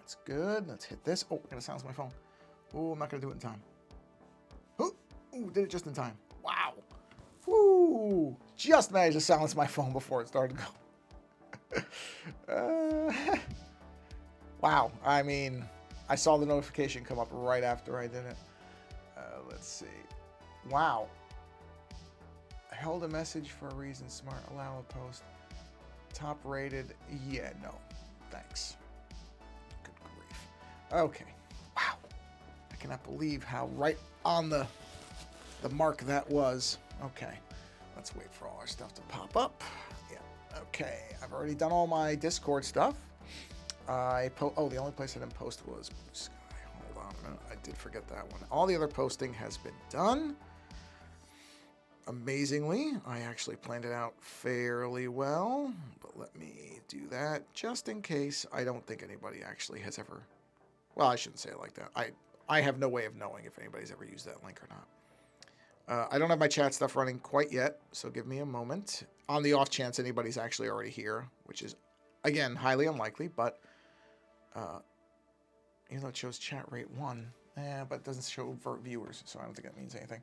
That's good. Let's hit this. Oh, I'm going to silence my phone. Oh, I'm not going to do it in time. Ooh, did it just in time. Wow. Woo! Just managed to silence my phone before it started to go. Wow. I mean, I saw the notification come up right after I did it. Let's see. Wow. Held a message for a reason. Smart. Allow a post. Top rated. Yeah, no. Thanks. Good grief. Okay. Wow. I cannot believe how right on the mark that was. Okay. Let's wait for all our stuff to pop up. Yeah. Okay. I've already done all my Discord stuff. The only place I didn't post was Blue Sky. Hold on a minute. I did forget that one. All the other posting has been done. Amazingly, I actually planned it out fairly well, but let me do that just in case. I don't think anybody actually has ever, well, I shouldn't say it like that. I have no way of knowing if anybody's ever used that link or not. I don't have my chat stuff running quite yet, so give me a moment. On the off chance anybody's actually already here, which is, again, highly unlikely, but even though it shows chat rate 1, but it doesn't show viewers, so I don't think that means anything.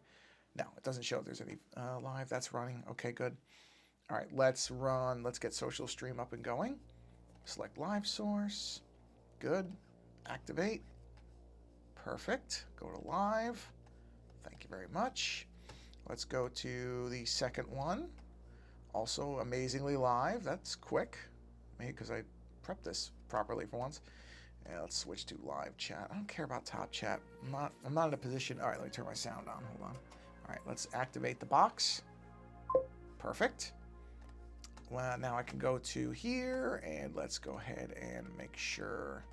No, it doesn't show if there's any live. That's running. Okay, good. All right, let's get social stream up and going. Select live source. Good. Activate. Perfect. Go to live. Thank you very much. Let's go to the second one. Also amazingly live. That's quick. Maybe because I prepped this properly for once. And let's switch to live chat. I don't care about top chat. I'm not in a position. All right, let me turn my sound on. Hold on. All right, let's activate the box. Perfect. Well, now I can go to here, and let's go ahead and make sure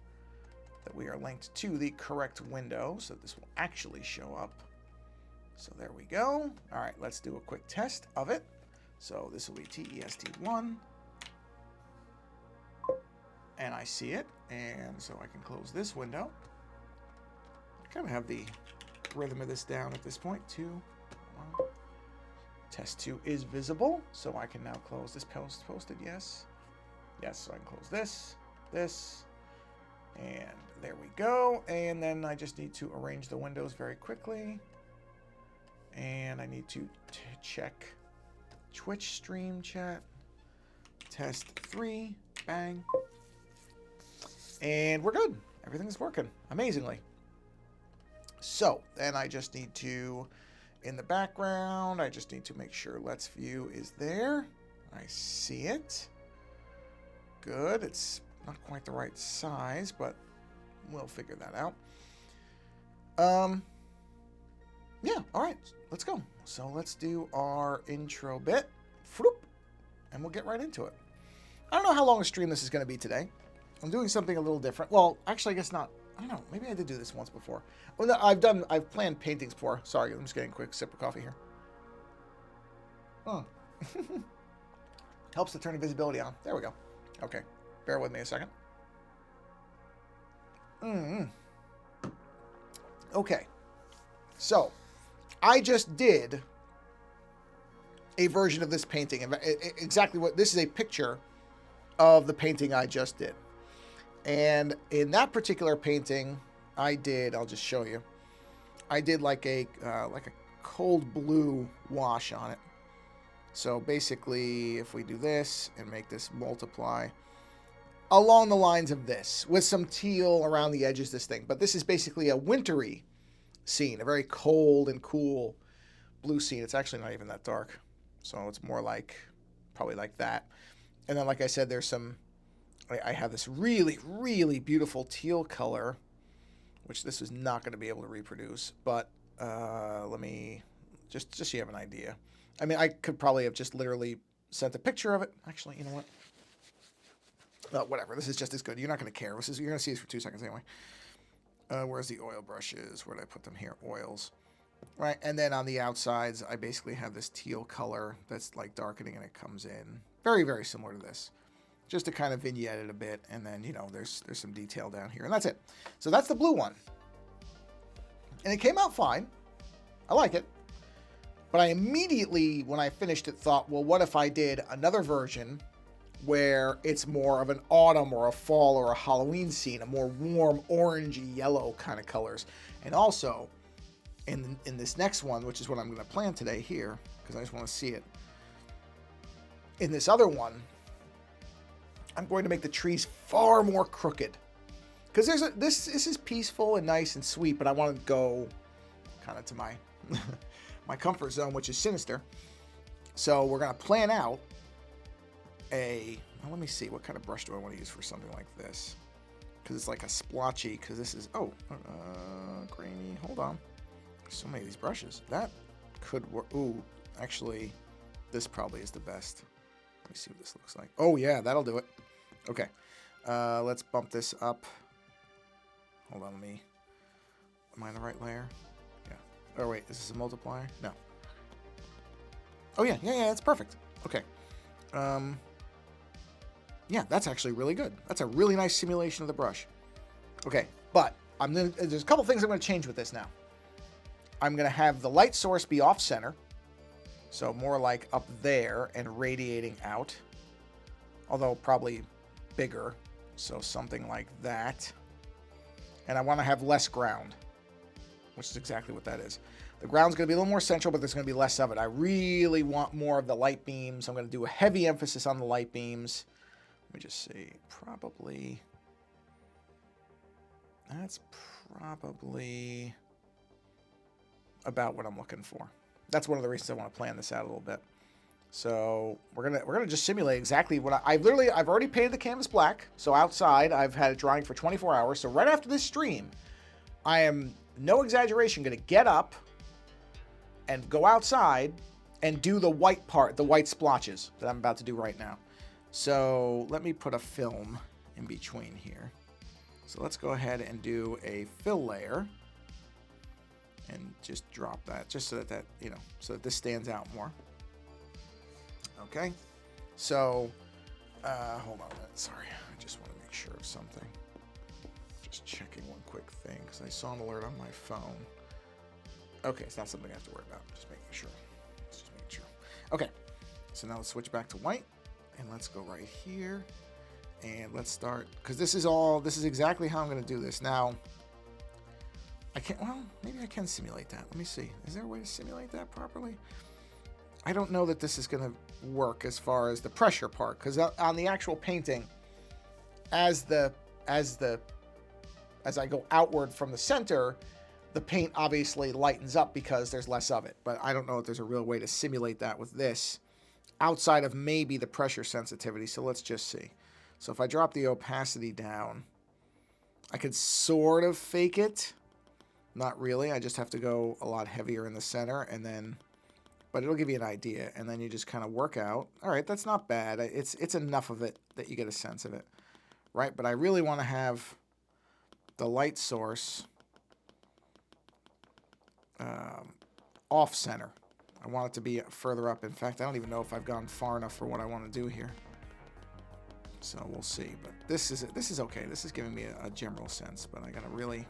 that we are linked to the correct window, so this will actually show up. So there we go. All right, let's do a quick test of it. So this will be TEST1. And I see it, and so I can close this window. I kind of have the rhythm of this down at this point, too. Test 2 is visible, so I can now close this posted, yes. Yes, so I can close this, and there we go. And then I just need to arrange the windows very quickly. And I need to check Twitch stream chat. Test 3, bang. And we're good. Everything's working amazingly. So then I just need to, in the background, I just need to make sure Let's View is there. I see it. Good. It's not quite the right size, but we'll figure that out. Yeah, all right, let's go. So let's do our intro bit. Floop, and we'll get right into it. I don't know how long a stream this is going to be today. I'm doing something a little different. Well, actually, I guess not. I don't know. Maybe I did do this once before. Well, no, I've planned paintings before. Sorry, I'm just getting a quick sip of coffee here. Oh. Helps to turn the visibility on. There we go. Okay. Bear with me a second. Okay. So, I just did a version of this painting. Exactly what this is, a picture of the painting I just did. And in that particular painting, I'll just show you. I did like a cold blue wash on it. So basically, if we do this and make this multiply along the lines of this, with some teal around the edges, this thing. But this is basically a wintry scene, a very cold and cool blue scene. It's actually not even that dark. So it's more like, probably like that. And then, like I said, there's some, I have this really, really beautiful teal color, which this is not going to be able to reproduce. But let me, just so you have an idea. I mean, I could probably have just literally sent a picture of it. Actually, you know what? Whatever. This is just as good. You're not going to care. You're going to see this for 2 seconds anyway. Where's the oil brushes? Where did I put them here? Oils. Right. And then on the outsides, I basically have this teal color that's like darkening, and it comes in very, very similar to this. Just to kind of vignette it a bit. And then, you know, there's some detail down here. And that's it. So that's the blue one. And it came out fine. I like it. But I immediately, when I finished it, thought, well, what if I did another version where it's more of an autumn or a fall or a Halloween scene, a more warm orangey yellow kind of colors. And also in this next one, which is what I'm going to plan today here, because I just want to see it. In this other one, I'm going to make the trees far more crooked, because this is peaceful and nice and sweet, but I want to go kind of to my my comfort zone, which is sinister. So we're going to plan out well, let me see, what kind of brush do I want to use for something like this? Because it's like a splotchy, because this is, grainy, hold on. There's so many of these brushes. That could work. Ooh, actually, this probably is the best. Let me see what this looks like. Oh yeah, that'll do it. Okay, let's bump this up. Hold on, am I in the right layer? Yeah. Oh wait, is this a multiplier? No. Oh yeah, it's perfect. Okay. Yeah, that's actually really good. That's a really nice simulation of the brush. Okay, but there's a couple things I'm gonna change with this now. I'm gonna have the light source be off center, so more like up there and radiating out, although probably bigger, so something like that. And I want to have less ground, which is exactly what that is. The ground's going to be a little more central, but there's going to be less of it. I really want more of the light beams. I'm going to do a heavy emphasis on the light beams. Let me just see. That's probably about what I'm looking for. That's one of the reasons I want to plan this out a little bit. So we're gonna just simulate exactly what I've already painted the canvas black. So outside I've had it drying for 24 hours. So right after this stream, I am, no exaggeration, gonna get up and go outside and do the white part, the white splotches that I'm about to do right now. So let me put a film in between here. So let's go ahead and do a fill layer and just drop that, just so that so that this stands out more. Okay, so hold on a minute. Sorry, I just want to make sure of something. Just checking one quick thing because I saw an alert on my phone. Okay, it's not something I have to worry about. Just making sure. Okay, so now let's switch back to white, and let's go right here, and let's start, because this is exactly how I'm going to do this. Now, maybe I can simulate that. Let me see. Is there a way to simulate that properly? I don't know that this is going to work as far as the pressure part, because on the actual painting, as I go outward from the center, the paint obviously lightens up because there's less of it. But I don't know if there's a real way to simulate that with this outside of maybe the pressure sensitivity. So let's just see. So if I drop the opacity down, I could sort of fake it. Not really. I just have to go a lot heavier in the center, and then, but it'll give you an idea, and then you just kind of work out. All right, that's not bad. It's enough of it that you get a sense of it, right? But I really want to have the light source off center. I want it to be further up. In fact, I don't even know if I've gone far enough for what I want to do here. So we'll see. But this is okay. This is giving me a general sense, but I got to really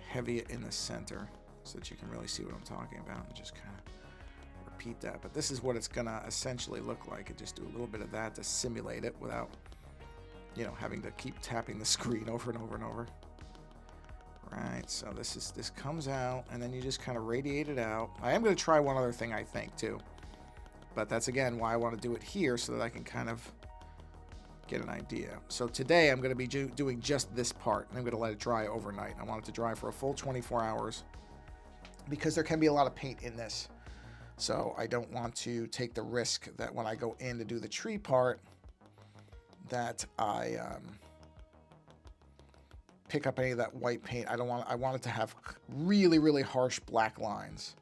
heavy it in the center so that you can really see what I'm talking about, and just kind of repeat that. But this is what it's gonna essentially look like, and just do a little bit of that to simulate it without, having to keep tapping the screen over and over and over. Right, so this comes out, and then you just kind of radiate it out. I am going to try one other thing, I think, too. But that's, again, why I want to do it here, so that I can kind of get an idea. So today I'm going to be doing just this part, and I'm going to let it dry overnight. I want it to dry for a full 24 hours because there can be a lot of paint in this. So I don't want to take the risk that when I go in to do the tree part that I pick up any of that white paint. I want it to have really, really harsh black lines.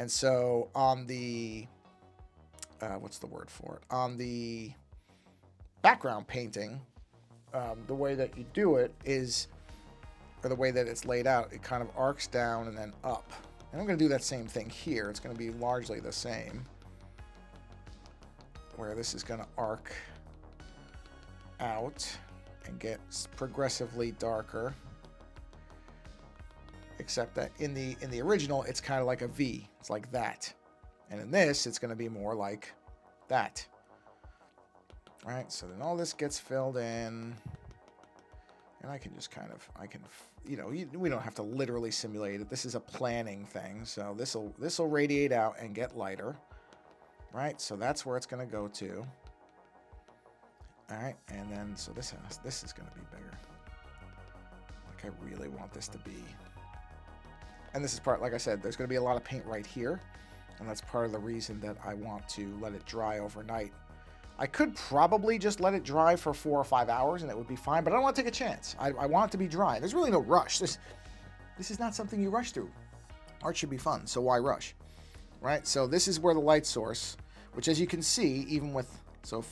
And so on the, what's the word for it? On the background painting, the way that you do it is, or the way that it's laid out, it kind of arcs down and then up. And I'm going to do that same thing here. It's going to be largely the same, where this is going to arc out and get progressively darker, except that in the original it's kind of like a V. It's like that, and in this it's going to be more like that. Right, so then all this gets filled in. And I can just kind of, we don't have to literally simulate it. This is a planning thing. So this will radiate out and get lighter. Right, so that's where it's going to go to. All right, and then, so this is going to be bigger. Like, I really want this to be. And this is part, like I said, there's going to be a lot of paint right here. And that's part of the reason that I want to let it dry overnight. I could probably just let it dry for 4 or 5 hours and it would be fine, but I don't want to take a chance. I want it to be dry. There's really no rush. This is not something you rush through. Art should be fun, so why rush? Right? So this is where the light source, which as you can see, even with, oh,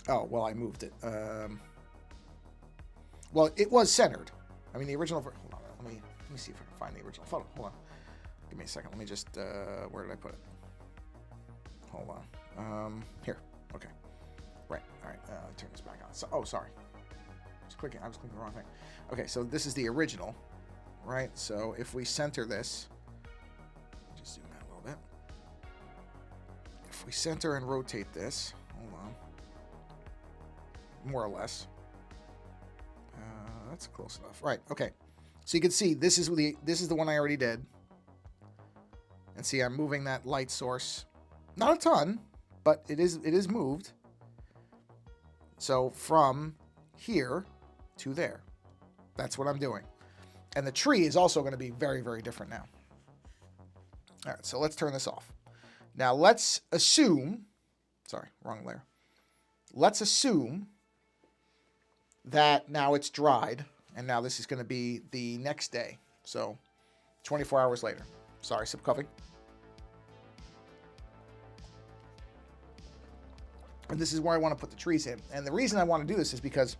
well, I moved it. Well, it was centered. I mean, the original, hold on, let me see if I can find the original photo. Hold on. Give me a second. Let me just, where did I put it? Hold on. Here. Okay. Right. All right. Turn this back on. So, oh, sorry. I was clicking the wrong thing. Okay, so this is the original, right? So if we center this, just zoom out a little bit. If we center and rotate this, hold on. More or less. That's close enough. Right. Okay. So you can see this is the one I already did. And see, I'm moving that light source. Not a ton, but it is moved. So from here to there. That's what I'm doing. And the tree is also going to be very, very different now. All right, so let's turn this off. Now let's assume, sorry, wrong layer. Let's assume that now it's dried, and now this is going to be the next day. So 24 hours later. Sorry, sip coffee. And this is where I want to put the trees in. And the reason I want to do this is because,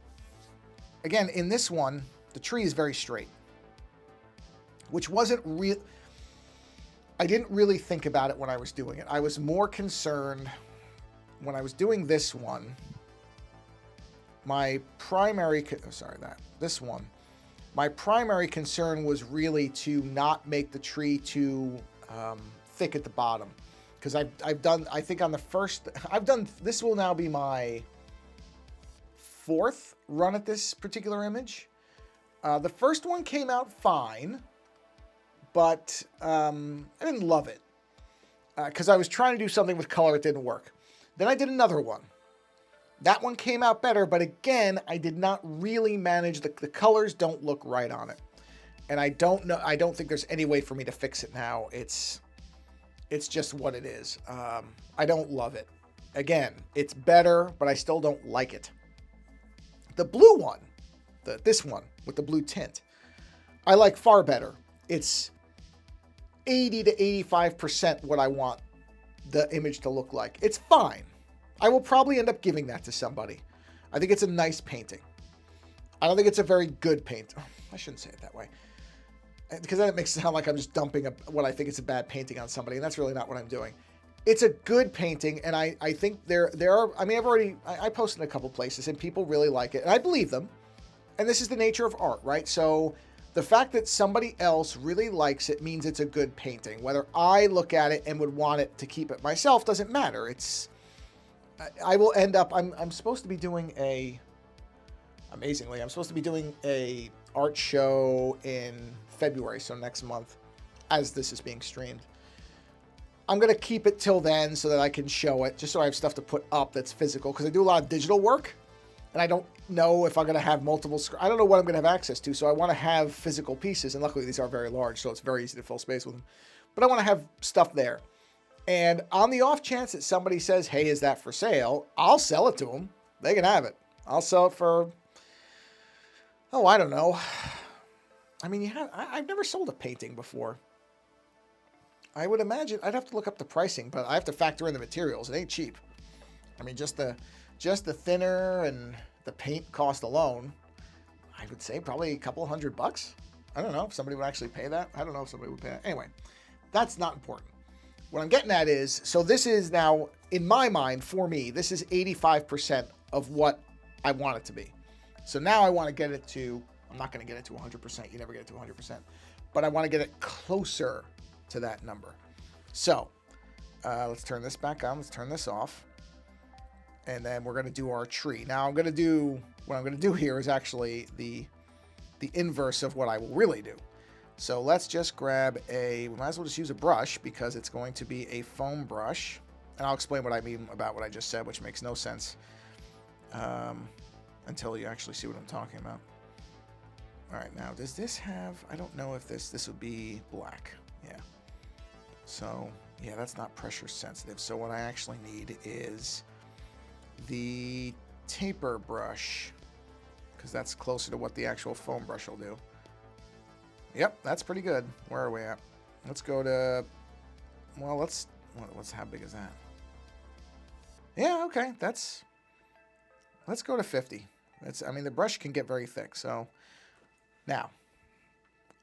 again, in this one, the tree is very straight. Which wasn't real. I didn't really think about it when I was doing it. I was more concerned when I was doing this one. My primary, my primary concern was really to not make the tree too thick at the bottom. Because I've done, I think on the first, this will now be my 4th run at this particular image. The first one came out fine, but I didn't love it. Because I was trying to do something with color, it didn't work. Then I did another one. That one came out better, but again, I did not really manage, the colors don't look right on it. And I don't think there's any way for me to fix it now. It's just what it is. I don't love it. Again, it's better, but I still don't like it. The blue one, this one with the blue tint, I like far better. It's 80 to 85% what I want the image to look like. It's fine. I will probably end up giving that to somebody. I think it's a nice painting. I don't think it's a very good paint. I shouldn't say it that way. Because then it makes it sound like I'm just dumping what I think is a bad painting on somebody, and that's really not what I'm doing. It's a good painting, and I think there are, I mean, I posted in a couple places, and people really like it, and I believe them. And this is the nature of art, right? So the fact that somebody else really likes it means it's a good painting. Whether I look at it and would want it to keep it myself doesn't matter. I will end up, I'm supposed to be doing amazingly, I'm supposed to be doing a art show in February, so next month, as this is being streamed. I'm going to keep it till then so that I can show it, just so I have stuff to put up that's physical, because I do a lot of digital work, and I don't know if I'm going to have multiple, I don't know what I'm going to have access to, so I want to have physical pieces, and luckily these are very large, so it's very easy to fill space with them. But I want to have stuff there. And on the off chance that somebody says, hey, is that for sale? I'll sell it to them. They can have it. I'll sell it for, oh, I don't know. I mean, I've never sold a painting before. I would imagine, I'd have to look up the pricing, but I have to factor in the materials. It ain't cheap. I mean, just the thinner and the paint cost alone, I would say probably a couple $100. I don't know if somebody would actually pay that. I don't know if somebody would pay that. Anyway, that's not important. What I'm getting at is, so this is now, in my mind, for me, this is 85% of what I want it to be. So now I want to get it to, I'm not going to get it to 100%. You never get it to 100%. But I want to get it closer to that number. So Let's turn this back on. Let's turn this off. And then we're going to do our tree. Now, what I'm going to do here is actually the inverse of what I will really do. So let's just grab we might as well just use a brush because it's going to be a foam brush. And I'll explain what I mean about what I just said, which makes no sense until you actually see what I'm talking about. All right, now, does this have, I don't know if this would be black. Yeah. So, yeah, that's not pressure sensitive. So what I actually need is the taper brush, because that's closer to what the actual foam brush will do. Yep, that's pretty good. Where are we at? Let's go to, well, let's how big is that? Yeah, okay, let's go to 50. I mean, the brush can get very thick, so now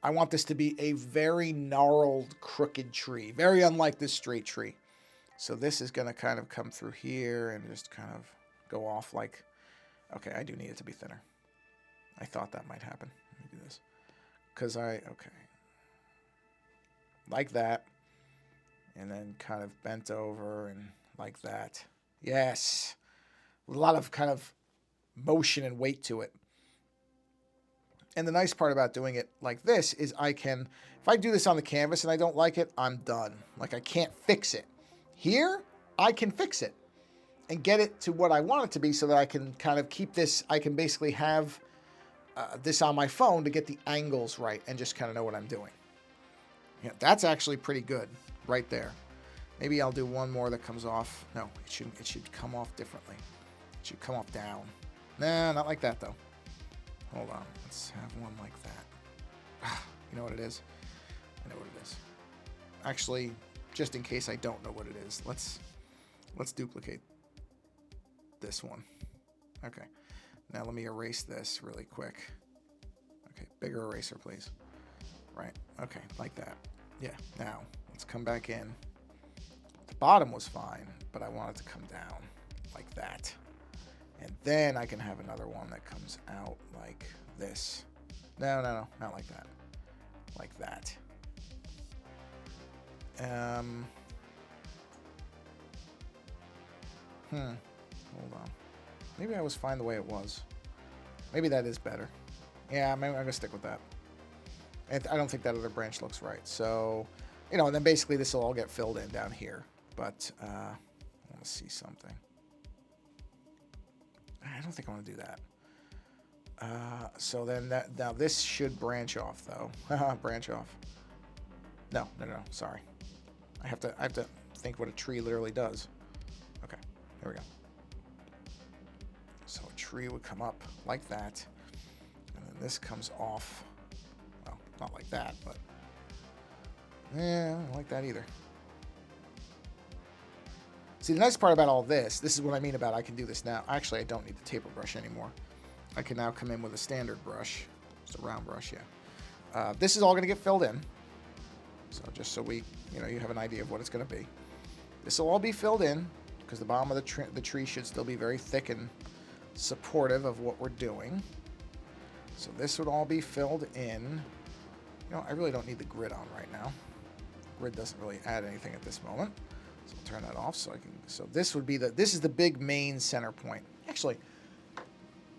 I want this to be a very gnarled, crooked tree, very unlike this straight tree. So this is going to kind of come through here and just kind of go off like, okay, I do need it to be thinner. I thought that might happen. Let me do this. Because okay. Like that. And then kind of bent over and like that. Yes. A lot of kind of motion and weight to it. And the nice part about doing it like this is if I do this on the canvas and I don't like it, I'm done. Like I can't fix it. Here, I can fix it and get it to what I want it to be so that I can kind of keep this. I can basically have this on my phone to get the angles right and just kind of know what I'm doing. Yeah, that's actually pretty good right there. Maybe I'll do one more that comes off. No, it shouldn't. It should come off differently. It should come off down. Nah, not like that though. Hold on. Let's have one like that. You know what it is? I know what it is. Actually, just in case I don't know what it is, let's duplicate this one. Okay. Now let me erase this really quick. Okay, bigger eraser, please. Right. Okay, like that. Yeah. Now let's come back in. The bottom was fine, but I want it to come down like that. And then I can have another one that comes out like this. No, not like that. Like that. Hold on. Maybe I was fine the way it was. Maybe that is better. Yeah, maybe I'm going to stick with that. And I don't think that other branch looks right. So, and then basically this will all get filled in down here. But I want to see something. I don't think I want to do that. So then now this should branch off though. Branch off. No. Sorry. I have to think what a tree literally does. Okay, here we go. So a tree would come up like that, and then this comes off. Well, not like that, but yeah, I don't like that either. See, the nice part about all this is what I mean about I can do this now. Actually, I don't need the taper brush anymore. I can now come in with a standard brush. Just a round brush, yeah. This is all going to get filled in. So just so you have an idea of what it's going to be. This will all be filled in because the bottom of the tree should still be very thick and supportive of what we're doing. So this would all be filled in. I really don't need the grid on right now. Grid doesn't really add anything at this moment. So I'll turn that off so I can. So this would be this is the big main center point. Actually,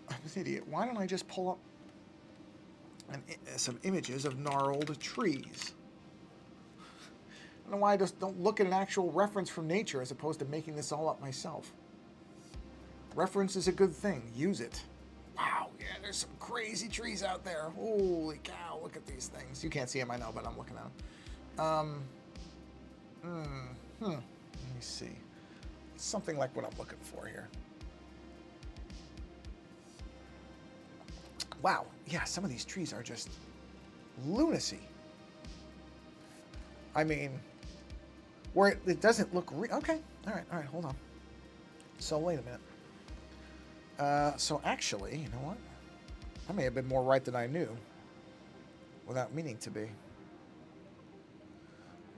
I'm an idiot. Why don't I just pull up some images of gnarled trees? I don't know why I just don't look at an actual reference from nature as opposed to making this all up myself. Reference is a good thing. Use it. Wow, yeah, there's some crazy trees out there. Holy cow, look at these things. You can't see them, I know, but I'm looking at them. Let me see. Something like what I'm looking for here. Wow, yeah, some of these trees are just lunacy. I mean, where it doesn't look okay. All right, hold on. So wait a minute. So actually, you know what? I may have been more right than I knew without meaning to be.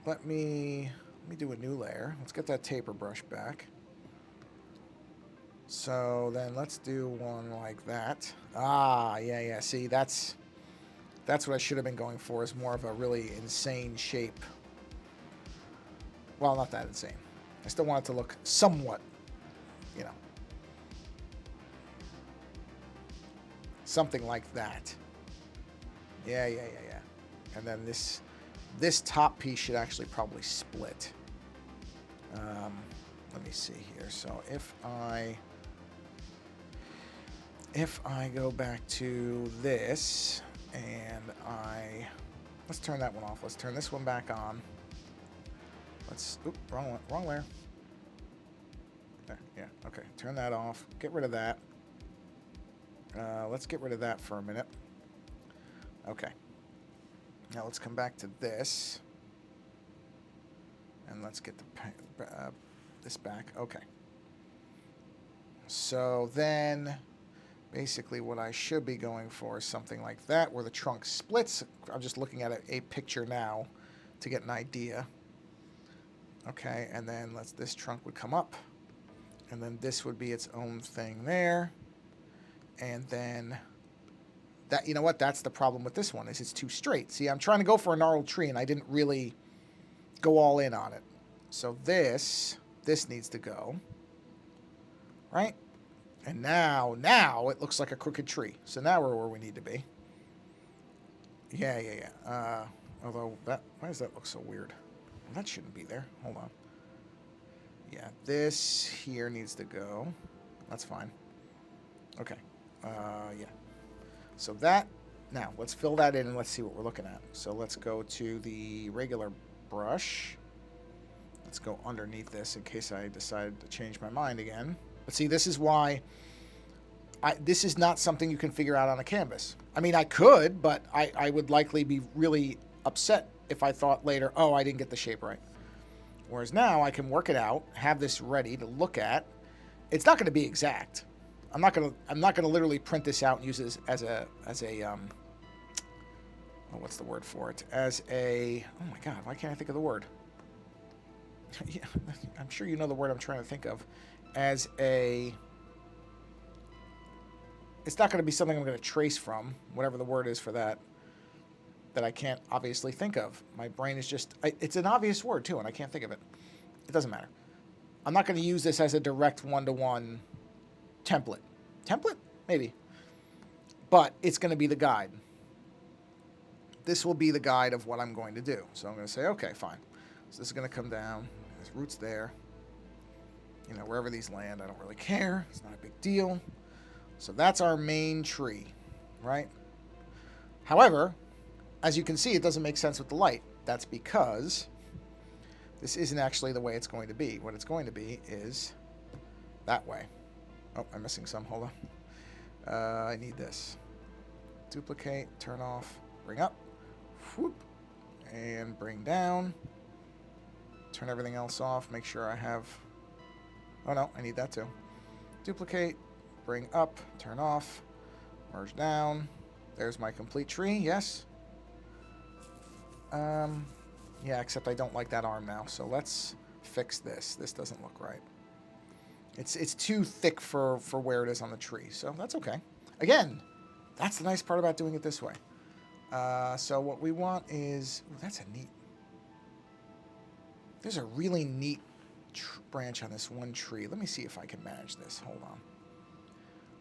Let me do a new layer. Let's get that taper brush back. So then let's do one like that. Yeah. See, that's what I should have been going for, is more of a really insane shape. Well, not that insane. I still want it to look somewhat, you know, something like that. Yeah. And then this top piece should actually probably split. Let me see here. So if I go back to this and let's turn that one off. Let's turn this one back on. Wrong layer. There, yeah, okay. Turn that off. Get rid of that. Let's get rid of that for a minute. Okay. Now let's come back to this. And let's get this back. Okay. So then, basically what I should be going for is something like that, where the trunk splits. I'm just looking at a picture now to get an idea. Okay, and then this trunk would come up. And then this would be its own thing there. And then that, you know what? That's the problem with this one, is it's too straight. See, I'm trying to go for a gnarled tree, and I didn't really go all in on it. So this needs to go, right? And now it looks like a crooked tree. So now we're where we need to be. Yeah. Although why does that look so weird? Well, that shouldn't be there. Hold on. Yeah, this here needs to go. That's fine. Okay. Yeah. So now let's fill that in and let's see what we're looking at. So let's go to the regular brush. Let's go underneath this in case I decide to change my mind again. But see, this is why this is not something you can figure out on a canvas. I mean, I could, but I would likely be really upset if I thought later, oh, I didn't get the shape right. Whereas now I can work it out, have this ready to look at. It's not going to be exact. I'm not going to literally print this out and use it as a what's the word for it? Oh my God, why can't I think of the word? Yeah, I'm sure you know the word I'm trying to think of. It's not going to be something I'm going to trace from, whatever the word is for that I can't obviously think of. My brain is just, it's an obvious word too, and I can't think of it. It doesn't matter. I'm not going to use this as a direct one-to-one template. Template? Maybe. But it's going to be the guide. This will be the guide of what I'm going to do. So I'm going to say, okay, fine. So this is going to come down. There's roots there. You know, wherever these land, I don't really care. It's not a big deal. So that's our main tree, right? However, as you can see, it doesn't make sense with the light. That's because this isn't actually the way it's going to be. What it's going to be is that way. Oh, I'm missing some. Hold on. I need this. Duplicate, turn off, bring up, whoop, and bring down. Turn everything else off. Make sure I have... Oh, no, I need that too. Duplicate, bring up, turn off, merge down. There's my complete tree, yes. Yeah, except I don't like that arm now. So let's fix this. This doesn't look right. It's too thick for where it is on the tree. So that's okay. Again, that's the nice part about doing it this way. So what we want is... Ooh, that's a neat... There's a really neat branch on this one tree. Let me see if I can manage this. Hold on.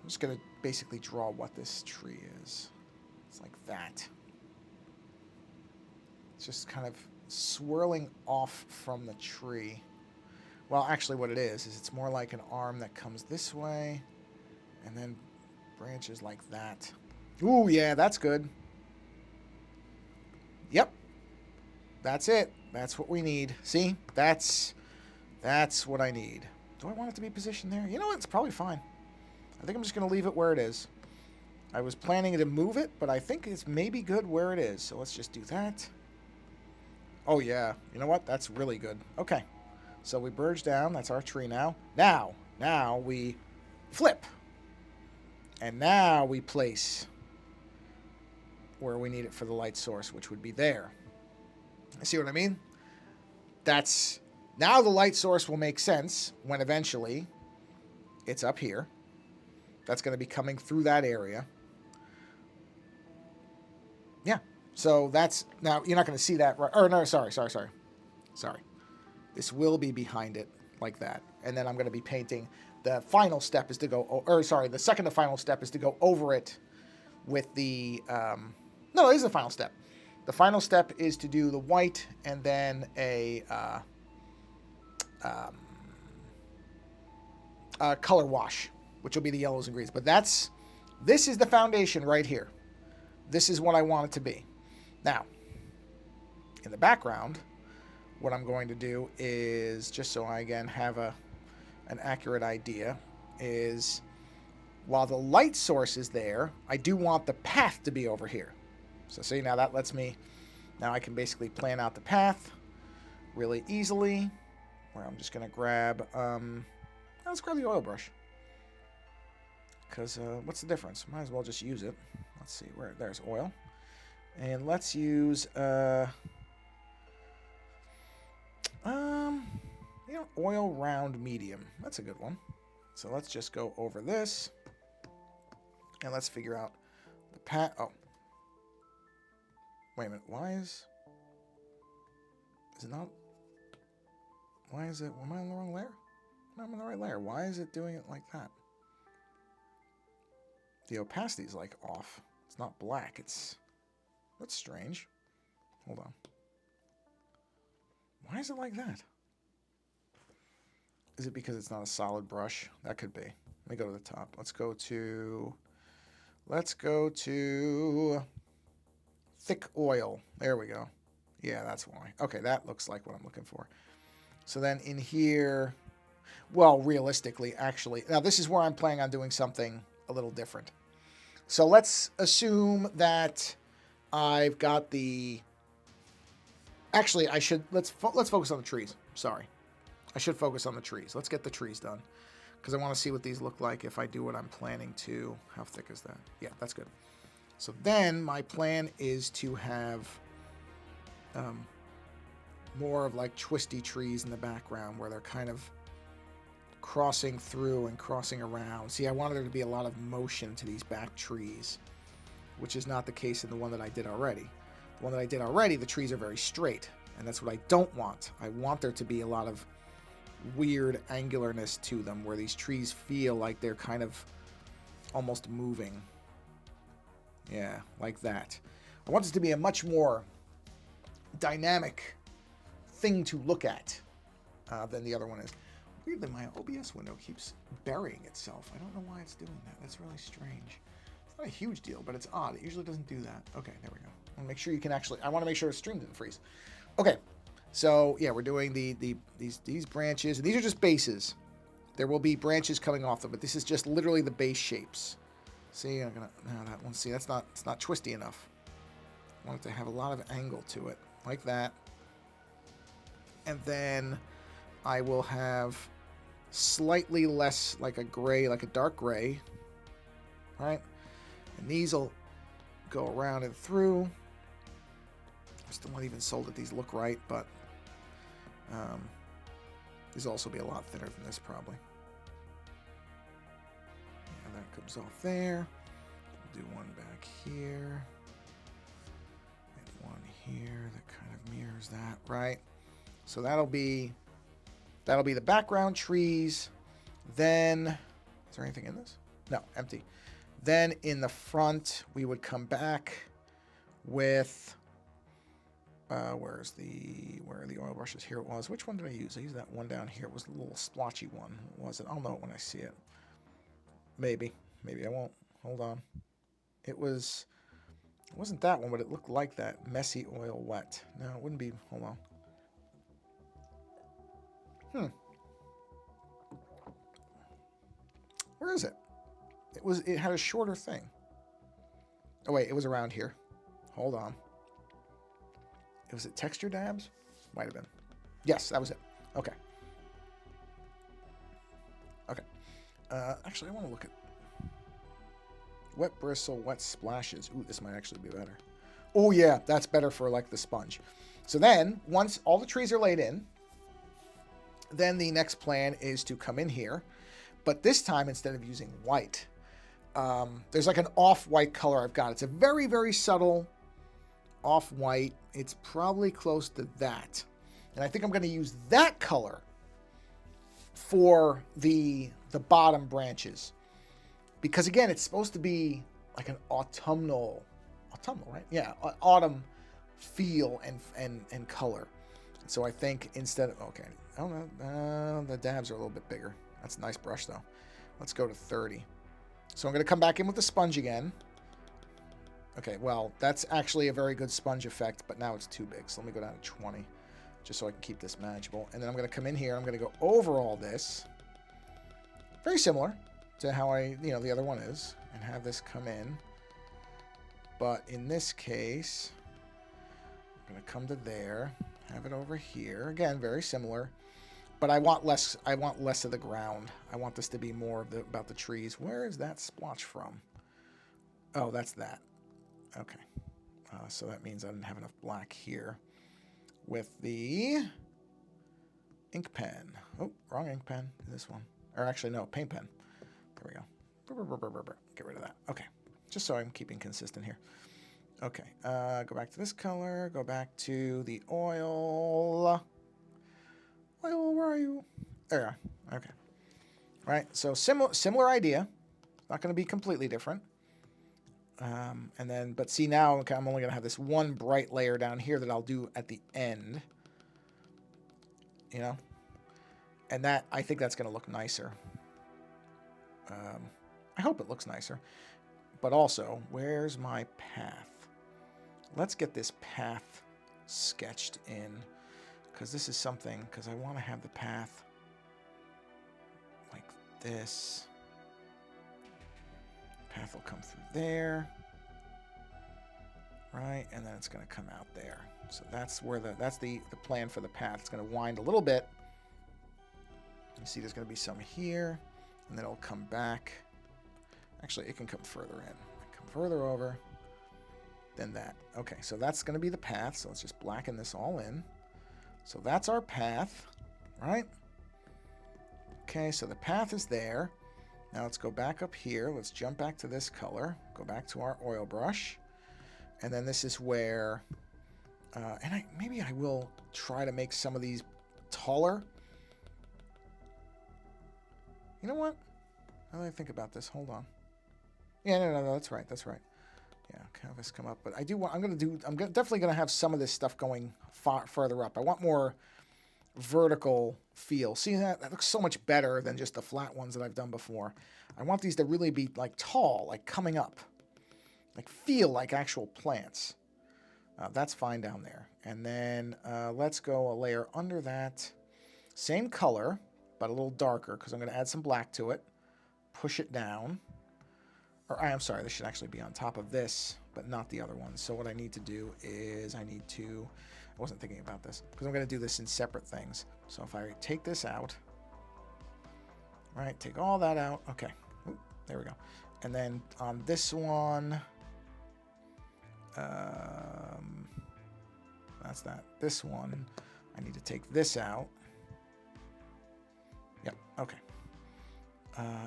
I'm just going to basically draw what this tree is. It's like that. It's just kind of swirling off from the tree. Well, actually what it is it's more like an arm that comes this way and then branches like that. Ooh, yeah, that's good. Yep. That's it. That's what we need. See? That's what I need. Do I want it to be positioned there? You know what? It's probably fine. I think I'm just going to leave it where it is. I was planning to move it, but I think it's maybe good where it is. So let's just do that. Oh, yeah. You know what? That's really good. Okay. So we burge down. That's our tree now. Now we flip. And now we place where we need it for the light source, which would be there. See what I mean? That's... Now the light source will make sense when eventually it's up here. That's going to be coming through that area. Yeah. So that's... Now, you're not going to see that right... Or, no, sorry. This will be behind it. like that. And then I'm going to be painting. The final step is to go, or sorry, the second to final step is to go over it with the, no, it is the final step. The final step is to do the white and then a color wash, which will be the yellows and greens. But this is the foundation right here. This is what I want it to be. Now, in the background, what I'm going to do is, just so I again have an accurate idea, is while the light source is there, I do want the path to be over here. So see, now that lets me, now I can basically plan out the path really easily, where I'm just going to grab, let's grab the oil brush. Because what's the difference? Might as well just use it. Let's see, there's oil. And let's use, oil round medium. That's a good one. So let's just go over this. And let's figure out the path. Oh. Wait a minute. Why is it not? Why is it? Am I on the wrong layer? No, I'm on the right layer. Why is it doing it like that? The opacity is like off. It's not black. That's strange. Hold on. Why is it like that? Is it because it's not a solid brush? That could be. Let me go to the top. Let's go to thick oil. There we go. Yeah, that's why. Okay, that looks like what I'm looking for. So then in here, well, realistically, actually, now this is where I'm planning on doing something a little different. So let's assume that I've got the, actually, let's focus on the trees. Sorry. I should focus on the trees. Let's get the trees done because I want to see what these look like if I do what I'm planning to. How thick is that? Yeah, that's good. So then my plan is to have more of like twisty trees in the background where they're kind of crossing through and crossing around. See, I wanted there to be a lot of motion to these back trees, which is not the case in the one that I did already. The one that I did already, the trees are very straight, and that's what I don't want. I want there to be a lot of weird angularness to them where these trees feel like they're kind of almost moving. Yeah, like that. I want this to be a much more dynamic thing to look at than the other one is. Weirdly, my OBS window keeps burying itself. I don't know why it's doing that. That's really strange. It's not a huge deal, but it's odd. It usually doesn't do that. Okay, there we go. I want to make sure you can actually, I want to make sure the stream didn't freeze. Okay, so yeah, we're doing these branches. And these are just bases. There will be branches coming off them, but this is just literally the base shapes. See, I'm gonna, no, that one, see, it's not twisty enough. I want it to have a lot of angle to it, like that. And then I will have slightly less like a gray, like a dark gray, right? And these will go around and through. I'm still not even sold that these look right, but these will also be a lot thinner than this probably. And that comes off there. We'll do one back here. And one here that kind of mirrors that, right? So that'll be the background trees. Then, is there anything in this? No, empty. Then in the front, we would come back with, where are the oil brushes? Here it was. Which one did I use? I used that one down here. It was a little splotchy one. What was it? I'll know it when I see it. Maybe I won't. Hold on. It wasn't that one, but it looked like that. Messy oil wet. No, it wouldn't be. Hold on. Where is it? It had a shorter thing. Oh wait, it was around here. Hold on. Was it texture dabs? Might have been. Yes, that was it. Okay. Okay. Actually, I want to look at wet bristle, wet splashes. Ooh, this might actually be better. Oh yeah, that's better for like the sponge. So then, once all the trees are laid in, then the next plan is to come in here, but this time instead of using white, there's like an off-white color I've got. It's a very, very subtle off-white. It's probably close to that. And I think I'm going to use that color for the bottom branches. Because again, it's supposed to be like an autumnal, right? Yeah, autumn feel and color. So I think instead of, okay, oh no, the dabs are a little bit bigger. That's a nice brush though. Let's go to 30. So I'm going to come back in with the sponge again. Okay, well, that's actually a very good sponge effect, but now it's too big. So let me go down to 20, just so I can keep this manageable. And then I'm going to come in here. I'm going to go over all this. Very similar to how the other one is, and have this come in. But in this case, I'm going to come to there, have it over here. Again, very similar. But I want less of the ground. I want this to be more about the trees. Where is that splotch from? Oh, that's that. Okay. So that means I didn't have enough black here with the ink pen. Oh, wrong ink pen. This one. Or actually, no, paint pen. There we go. Get rid of that. Okay. Just so I'm keeping consistent here. Okay. Go back to this color. Go back to the oil. Oil, where are you? There you are. Okay. All right. So similar idea. Not going to be completely different. And then, but see now, okay, I'm only going to have this one bright layer down here that I'll do at the end. And that, I think that's going to look nicer. I hope it looks nicer. But also, where's my path? Let's get this path sketched in. Because this is something, because I want to have the path like this. Path will come through there. Right, and then it's going to come out there. So that's where that's the plan for the path. It's going to wind a little bit. You see there's going to be some here, and then it'll come back. Actually, it can come further in. Come further over than that. Okay, so that's going to be the path. So let's just blacken this all in. So that's our path, right? Okay, so the path is there. Now let's go back up here. Let's jump back to this color. Go back to our oil brush. And then this is where, maybe I will try to make some of these taller. You know what? Now that I think about this, hold on. Yeah, no, that's right. Yeah, canvas come up, but I'm definitely gonna have some of this stuff going further up. I want more vertical feel. See that looks so much better than just the flat ones that I've done before. I want these to really be like tall, like coming up, like feel like actual plants. That's fine down there. And then let's go a layer under that. Same color, but a little darker because I'm going to add some black to it. Push it down. Or I'm sorry, this should actually be on top of this, but not the other one. So what I need to do is I wasn't thinking about this because I'm going to do this in separate things. So if I take this out, right, take all that out. Okay, ooh, there we go. And then on this one, that's that. This one, I need to take this out. Yep, okay.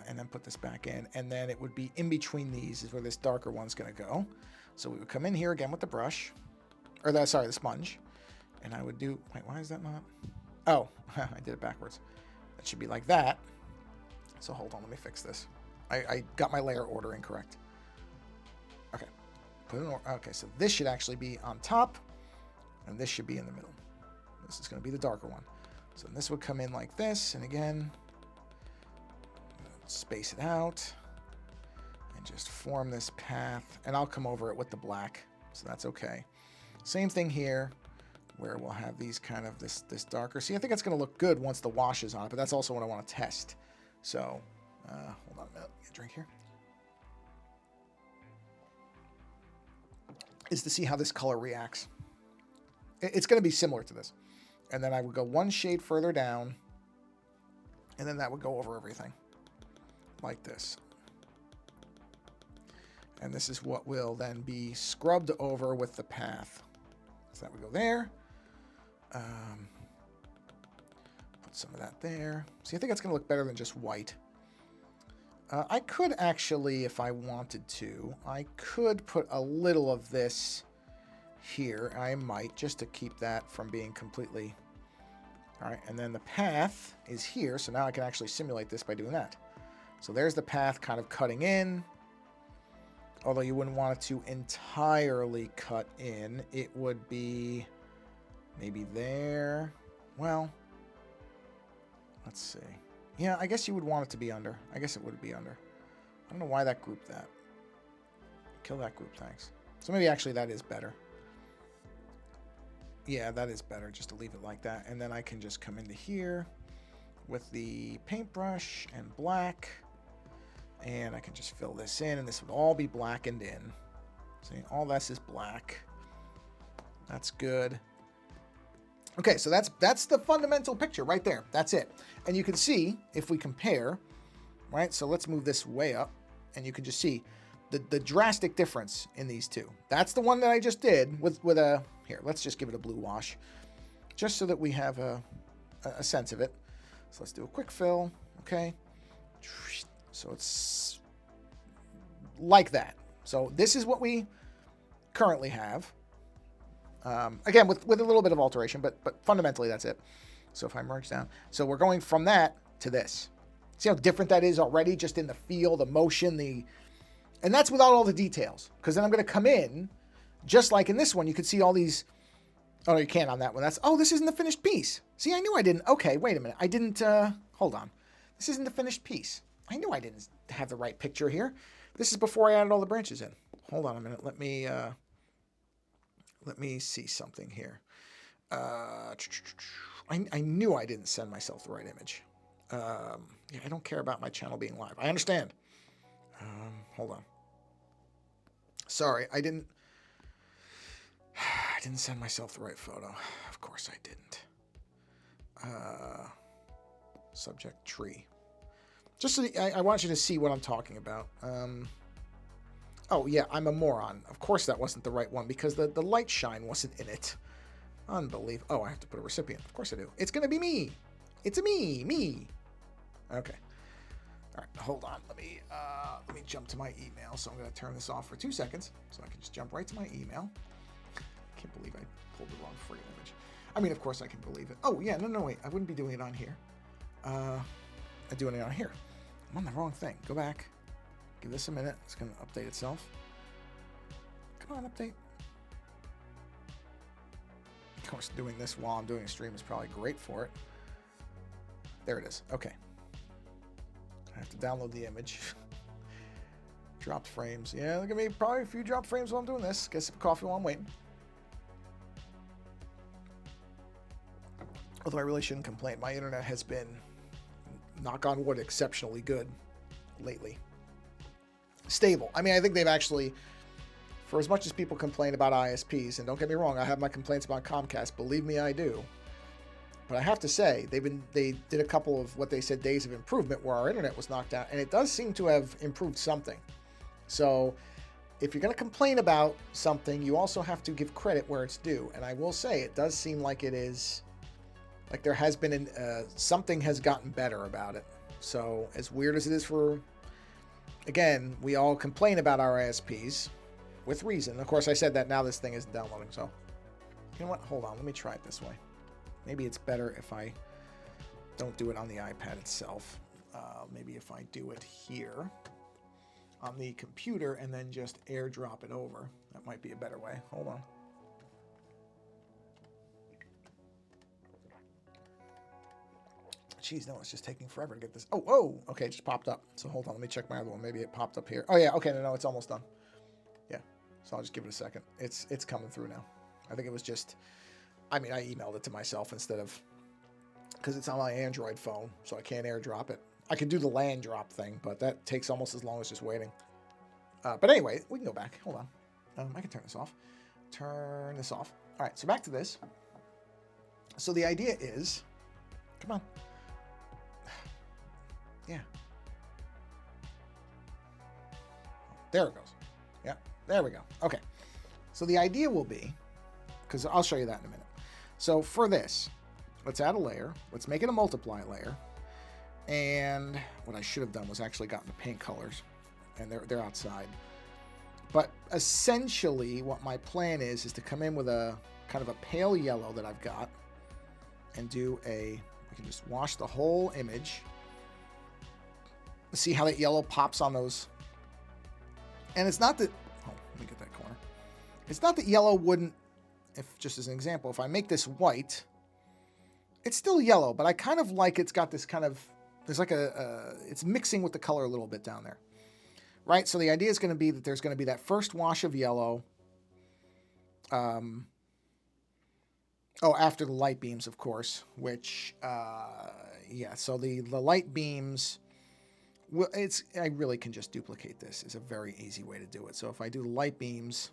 And then put this back in, and then it would be in between these is where this darker one's going to go. So we would come in here again with the brush, or the sponge, and I would do, wait, why is that not? Oh, I did it backwards. That should be like that. So hold on, let me fix this. I got my layer order incorrect. Okay, okay, so this should actually be on top, and this should be in the middle. This is going to be the darker one. So this would come in like this, and again, space it out and just form this path, and I'll come over it with the black, so that's okay. Same thing here where we'll have these kind of this darker. See, I think it's going to look good once the wash is on it, but that's also what I want to test. So hold on a minute, get a drink here. Is to see how this color reacts. It's going to be similar to this, and then I would go one shade further down, and then that would go over everything like this. And this is what will then be scrubbed over with the path. So that would go there. Put some of that there. See, I think it's going to look better than just white. I could actually, if I wanted to, I could put a little of this here. I might, just to keep that from being completely All right, and then the path is here, so now I can actually simulate this by doing that. So there's the path kind of cutting in. Although you wouldn't want it to entirely cut in. It would be maybe there. Well, let's see. Yeah, I guess you would want it to be under. I guess it would be under. I don't know why that grouped that. Kill that group, thanks. So maybe actually that is better. Yeah, that is better, just to leave it like that. And then I can just come into here with the paintbrush and black. And I can just fill this in, and this would all be blackened in. See, all this is black. That's good. Okay, so that's the fundamental picture right there. That's it. And you can see, if we compare, right? So let's move this way up, and you can just see the drastic difference in these two. That's the one that I just did with a... Here, let's just give it a blue wash, just so that we have a sense of it. So let's do a quick fill, okay? So it's like that. So this is what we currently have. Again, with a little bit of alteration, but fundamentally that's it. So if I merge down, so we're going from that to this. See how different that is already, just in the feel, the motion, and that's without all the details. Because then I'm going to come in, just like in this one, you could see all these. Oh, no, you can't on that one. Oh, this isn't the finished piece. See, I knew I didn't. Okay, wait a minute. I didn't. Hold on. This isn't the finished piece. I knew I didn't have the right picture here. This is before I added all the branches in. Hold on a minute. Let me see something here. I knew I didn't send myself the right image. Yeah, I don't care about my channel being live. I understand. Hold on. Sorry, I didn't send myself the right photo. Of course I didn't. Subject tree. Just so I want you to see what I'm talking about. Oh, yeah, I'm a moron. Of course that wasn't the right one because the light shine wasn't in it. Unbelievable. Oh, I have to put a recipient. Of course I do. It's going to be me. It's a me. Okay. All right, hold on. Let me jump to my email. So I'm going to turn this off for 2 seconds so I can just jump right to my email. I can't believe I pulled the wrong friggin' image. I mean, of course I can believe it. Oh, yeah, no, wait. I wouldn't be doing it on here. I'm doing it on here. I'm on the wrong thing. Go back. Give this a minute. It's going to update itself. Come on, update. Of course, doing this while I'm doing a stream is probably great for it. There it is. Okay. I have to download the image. Dropped frames. Yeah, look at me. Probably a few dropped frames while I'm doing this. Get a sip of coffee while I'm waiting. Although I really shouldn't complain. My internet has been, knock on wood, exceptionally good lately. Stable. I mean, I think they've actually, for as much as people complain about ISPs, and don't get me wrong, I have my complaints about Comcast. Believe me, I do. But I have to say, they did a couple of what they said days of improvement where our internet was knocked out, and it does seem to have improved something. So if you're going to complain about something, you also have to give credit where it's due. And I will say, it does seem like it is, like there has been, something has gotten better about it. So as weird as it is for, again, we all complain about our ISPs with reason. Of course, I said that now this thing isn't downloading. So you know what? Hold on. Let me try it this way. Maybe it's better if I don't do it on the iPad itself. Maybe if I do it here on the computer and then just airdrop it over. That might be a better way. Hold on. Jeez, no, it's just taking forever to get this. Oh, okay, it just popped up. So hold on, let me check my other one. Maybe it popped up here. Oh yeah, okay, no, it's almost done. Yeah, so I'll just give it a second. It's coming through now. I think it was just, I mean, I emailed it to myself instead of, because it's on my Android phone, so I can't airdrop it. I can do the land drop thing, but that takes almost as long as just waiting. But anyway, we can go back. Hold on. I can turn this off. Turn this off. All right, so back to this. So the idea is, come on. Yeah. There it goes. Yeah, there we go. Okay. So the idea will be, because I'll show you that in a minute. So for this, let's add a layer. Let's make it a multiply layer. And what I should have done was actually gotten the paint colors, and they're outside. But essentially what my plan is to come in with a kind of a pale yellow that I've got, and do we can just wash the whole image. See how that yellow pops on those. And it's not that, oh, let me get that corner. It's not that yellow wouldn't, if just as an example, if I make this white, it's still yellow, but I kind of like it's got this kind of, there's like it's mixing with the color a little bit down there. Right? So the idea is going to be that there's going to be that first wash of yellow. After the light beams, of course, which, yeah, so the light beams, well, I really can just duplicate this. It's a very easy way to do it. So if I do the light beams,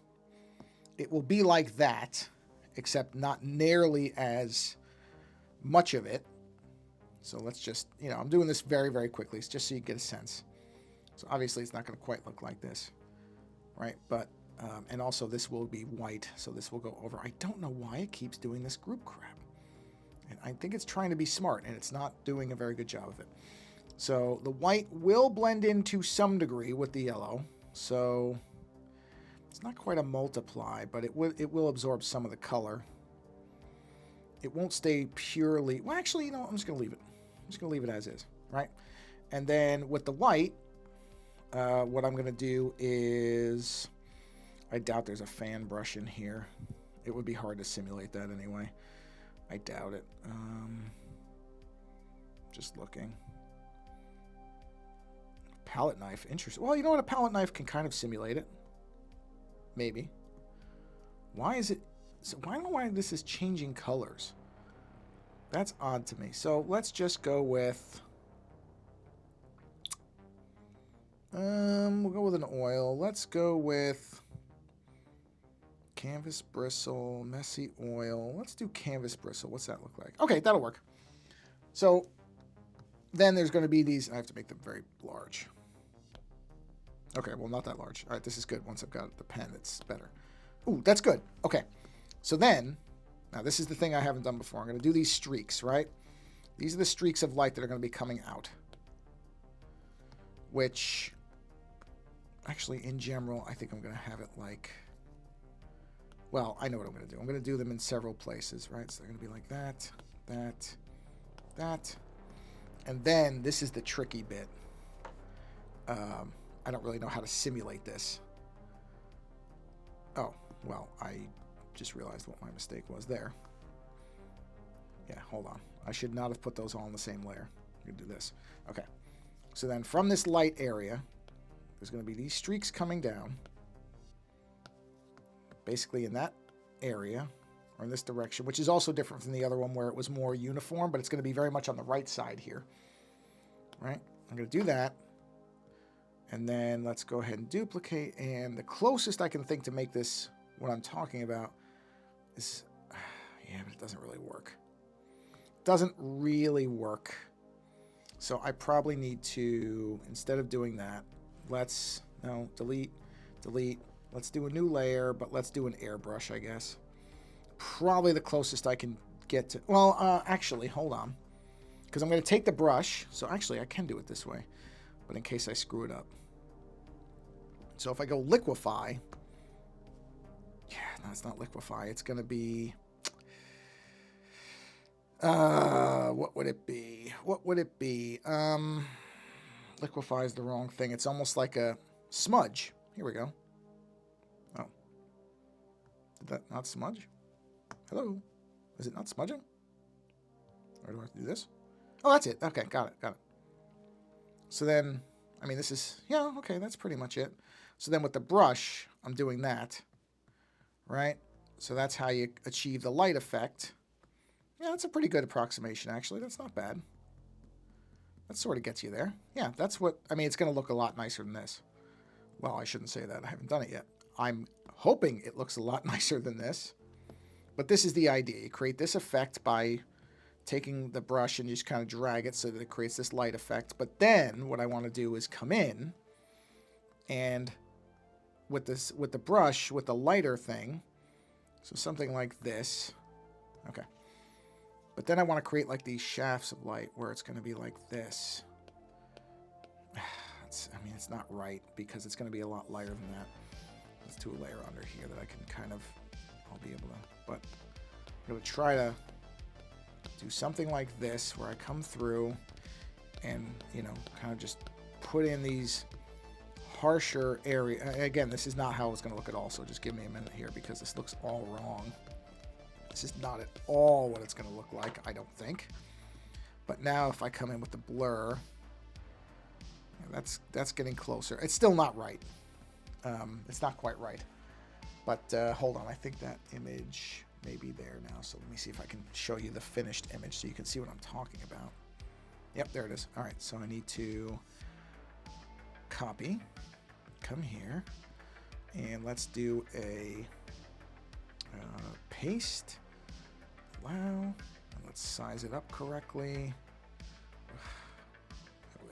it will be like that, except not nearly as much of it. So let's just, I'm doing this very, very quickly, just so you get a sense. So obviously it's not going to quite look like this, right? But, and also this will be white, so this will go over. I don't know why it keeps doing this group crap. And I think it's trying to be smart, and it's not doing a very good job of it. So the white will blend in to some degree with the yellow. So it's not quite a multiply, but it will absorb some of the color. It won't stay purely, well, actually, I'm just going to leave it. I'm just going to leave it as is, right? And then with the white, what I'm going to do is, I doubt there's a fan brush in here. It would be hard to simulate that anyway. I doubt it. Just looking. Palette knife, interesting. Well, you know what? A palette knife can kind of simulate it. Maybe. Why is it? So I don't know why this is changing colors. That's odd to me. So let's just go with. We'll go with an oil. Let's go with canvas bristle, messy oil. Let's do canvas bristle. What's that look like? Okay, that'll work. So then there's going to be these. I have to make them very large. Okay, well, not that large. All right, this is good. Once I've got the pen, it's better. Ooh, that's good. Okay. So then, now this is the thing I haven't done before. I'm going to do these streaks, right? These are the streaks of light that are going to be coming out. Which, actually, in general, I think I'm going to have it like, well, I know what I'm going to do. I'm going to do them in several places, right? So they're going to be like that, that, that. And then, this is the tricky bit. I don't really know how to simulate this. Oh, well, I just realized what my mistake was there. Yeah, hold on. I should not have put those all in the same layer. I'm going to do this. Okay. So then from this light area, there's going to be these streaks coming down. Basically in that area, or in this direction, which is also different from the other one where it was more uniform, but it's going to be very much on the right side here. Right? I'm going to do that. And then let's go ahead and duplicate. And the closest I can think to make this what I'm talking about is, yeah, but it doesn't really work. It doesn't really work. So I probably need to, instead of doing that, delete. Let's do a new layer, but let's do an airbrush, I guess. Probably the closest I can get to, well, actually, hold on. Because I'm going to take the brush. So actually, I can do it this way. But in case I screw it up. So if I go liquefy, yeah, no, it's not liquefy. It's going to be, what would it be? What would it be? Liquefy is the wrong thing. It's almost like a smudge. Here we go. Oh. Did that not smudge? Hello? Is it not smudging? Or do I have to do this? Oh, that's it. Okay, got it. So then, I mean, this is, yeah, okay, that's pretty much it. So then with the brush, I'm doing that, right? So that's how you achieve the light effect. Yeah, that's a pretty good approximation, actually. That's not bad. That sort of gets you there. Yeah, that's what, I mean, it's going to look a lot nicer than this. Well, I shouldn't say that. I haven't done it yet. I'm hoping it looks a lot nicer than this. But this is the idea. You create this effect by taking the brush and you just kind of drag it so that it creates this light effect. But then what I want to do is come in and with the brush, with the lighter thing, so something like this. Okay. But then I want to create like these shafts of light where it's going to be like this. I mean, it's not right because it's going to be a lot lighter than that. Let's do a layer under here that I can kind of, I'll be able to, but I'm going to try to do something like this where I come through and, you know, kind of just put in these harsher area. Again, this is not how it's going to look at all, so just give me a minute here because this looks all wrong. This is not at all what it's going to look like, I don't think. But now if I come in with the blur, that's getting closer. It's still not right. It's not quite right. But hold on, I think that image may be there now. So let me see if I can show you the finished image so you can see what I'm talking about. Yep, there it is. All right, so I need to copy, come here, and let's do a paste. Wow, and let's size it up correctly.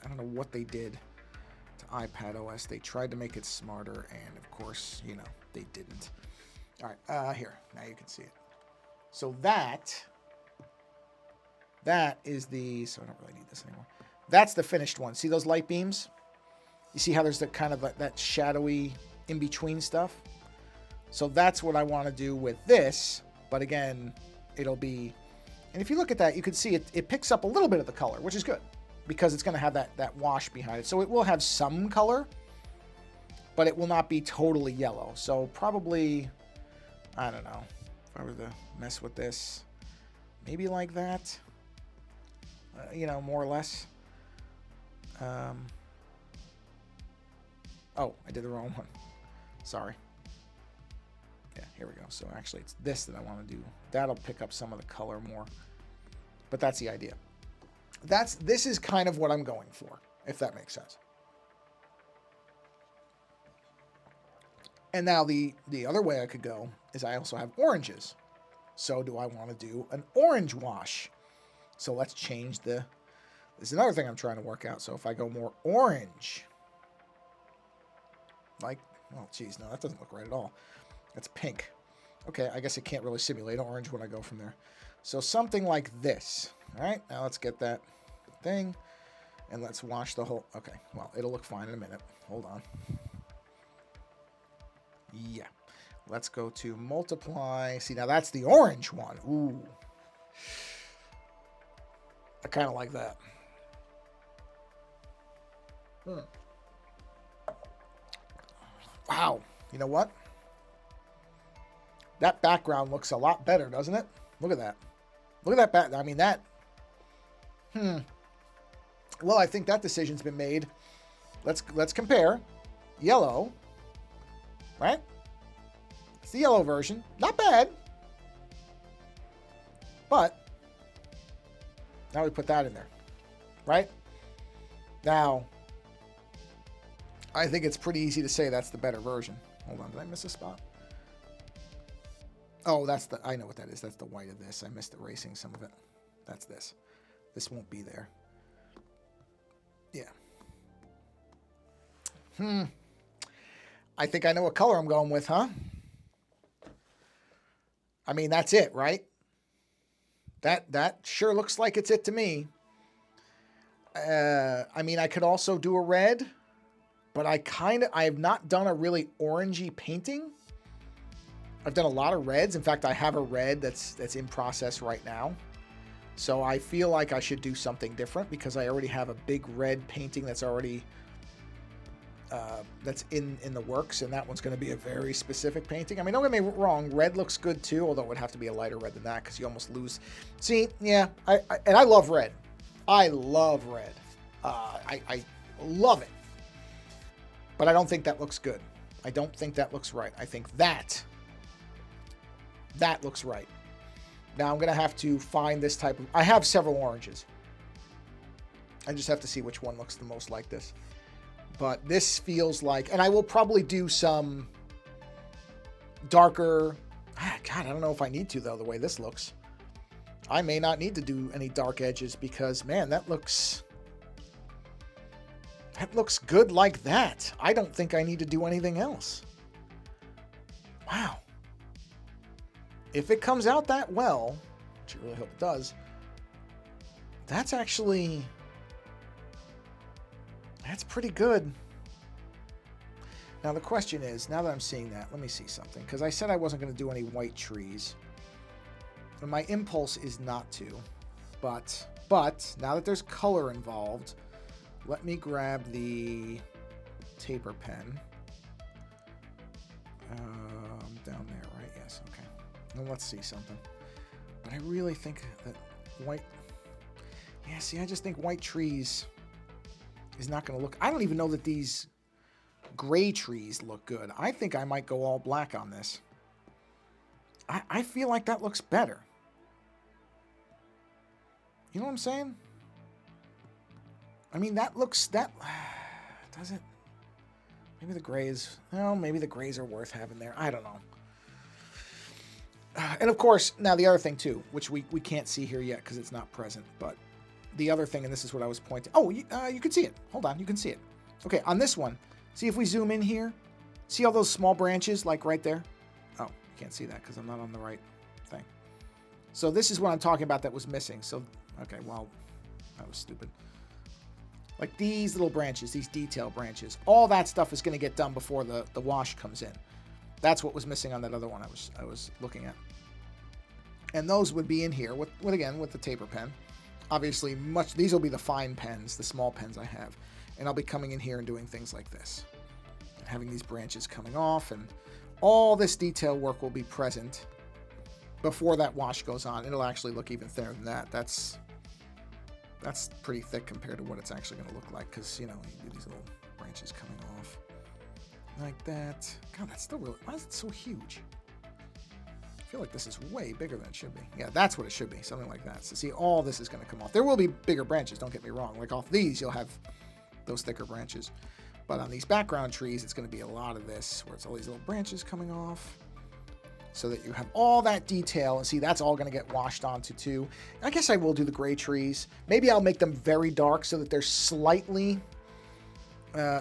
I don't know what they did to iPad OS. They tried to make it smarter, and of course, you know, they didn't. All right, here, now you can see it. So that is the, so I don't really need this anymore. That's the finished one. See those light beams? You see how there's the kind of that shadowy in-between stuff? So that's what I want to do with this, but again, it'll be, and if you look at that, you can see it picks up a little bit of the color, which is good, because it's going to have that wash behind it. So it will have some color, but it will not be totally yellow. So probably, I don't know, if I were to mess with this, maybe like that, you know, more or less. Oh, I did the wrong one. Sorry. Yeah, here we go. So actually, it's this that I want to do. That'll pick up some of the color more. But that's the idea. This is kind of what I'm going for, if that makes sense. And now the other way I could go is I also have oranges. So do I want to do an orange wash? So let's change this is another thing I'm trying to work out. So if I go more orange, like, well, geez, no, that doesn't look right at all. That's pink. Okay, I guess it can't really simulate orange when I go from there. So something like this. All right, now let's get that thing, and let's wash the whole, okay, well, it'll look fine in a minute. Hold on. Yeah. Let's go to multiply. See, now that's the orange one. Ooh. I kind of like that. Wow. You know what? That background looks a lot better, doesn't it? Look at that. Look at that back. I mean, that. Well, I think that decision's been made. Let's compare. Yellow. Right? It's the yellow version. Not bad. But now we put that in there. Right? Now, I think it's pretty easy to say that's the better version. Hold on, did I miss a spot? Oh, I know what that is. That's the white of this. I missed erasing some of it. That's this. This won't be there. Yeah. I think I know what color I'm going with, huh? I mean, that's it, right? That sure looks like it's it to me. I mean, I could also do a red, but I have not done a really orangey painting. I've done a lot of reds. In fact, I have a red that's in process right now. So I feel like I should do something different because I already have a big red painting that's already that's in the works, and that one's going to be a very specific painting. I mean, don't get me wrong, red looks good too, although it would have to be a lighter red than that because you almost lose. See, yeah, and I love red. I love red. I love it. But I don't think that looks good. I don't think that looks right. I think that looks right. Now I'm going to have to find this type of... I have several oranges. I just have to see which one looks the most like this. But this feels like... And I will probably do some darker... God, I don't know if I need to, though, the way this looks. I may not need to do any dark edges because, man, that looks good like that. I don't think I need to do anything else. Wow. If it comes out that well, which I really hope it does, that's pretty good. Now the question is, now that I'm seeing that, let me see something. Because I said I wasn't going to do any white trees. And my impulse is not to. But now that there's color involved, let me grab the taper pen. Down there, right? Yes, okay. Well, let's see something. But I really think that white... Yeah, see, I just think white trees is not going to look... I don't even know that these gray trees look good. I think I might go all black on this. I feel like that looks better. You know what I'm saying? I mean, that looks... That... Does it... Maybe the grays... Well, maybe the grays are worth having there. I don't know. And of course, now the other thing too, which we can't see here yet because it's not present, but the other thing, and this is what I was pointing... Oh, you can see it. Hold on, you can see it. Okay, on this one, see if we zoom in here? See all those small branches, like right there? Oh, you can't see that because I'm not on the right thing. So this is what I'm talking about that was missing. So, okay, well, that was stupid. Like these little branches, these detail branches, all that stuff is going to get done before the wash comes in. That's what was missing on that other one I was looking at. And those would be in here with again, with the taper pen. Obviously, these will be the fine pens, the small pens I have. And I'll be coming in here and doing things like this. And having these branches coming off, and all this detail work will be present before that wash goes on. It'll actually look even thinner than that. That's pretty thick compared to what it's actually going to look like, because, you know, you do these little branches coming off like that. God, that's still really... Why is it so huge? I feel like this is way bigger than it should be. Yeah, that's what it should be, something like that. So see, all this is going to come off. There will be bigger branches, don't get me wrong. Like off these, you'll have those thicker branches. But on these background trees, it's going to be a lot of this, where it's all these little branches coming off, so that you have all that detail. And see, that's all going to get washed onto too. I guess I will do the gray trees. Maybe I'll make them very dark so that they're slightly...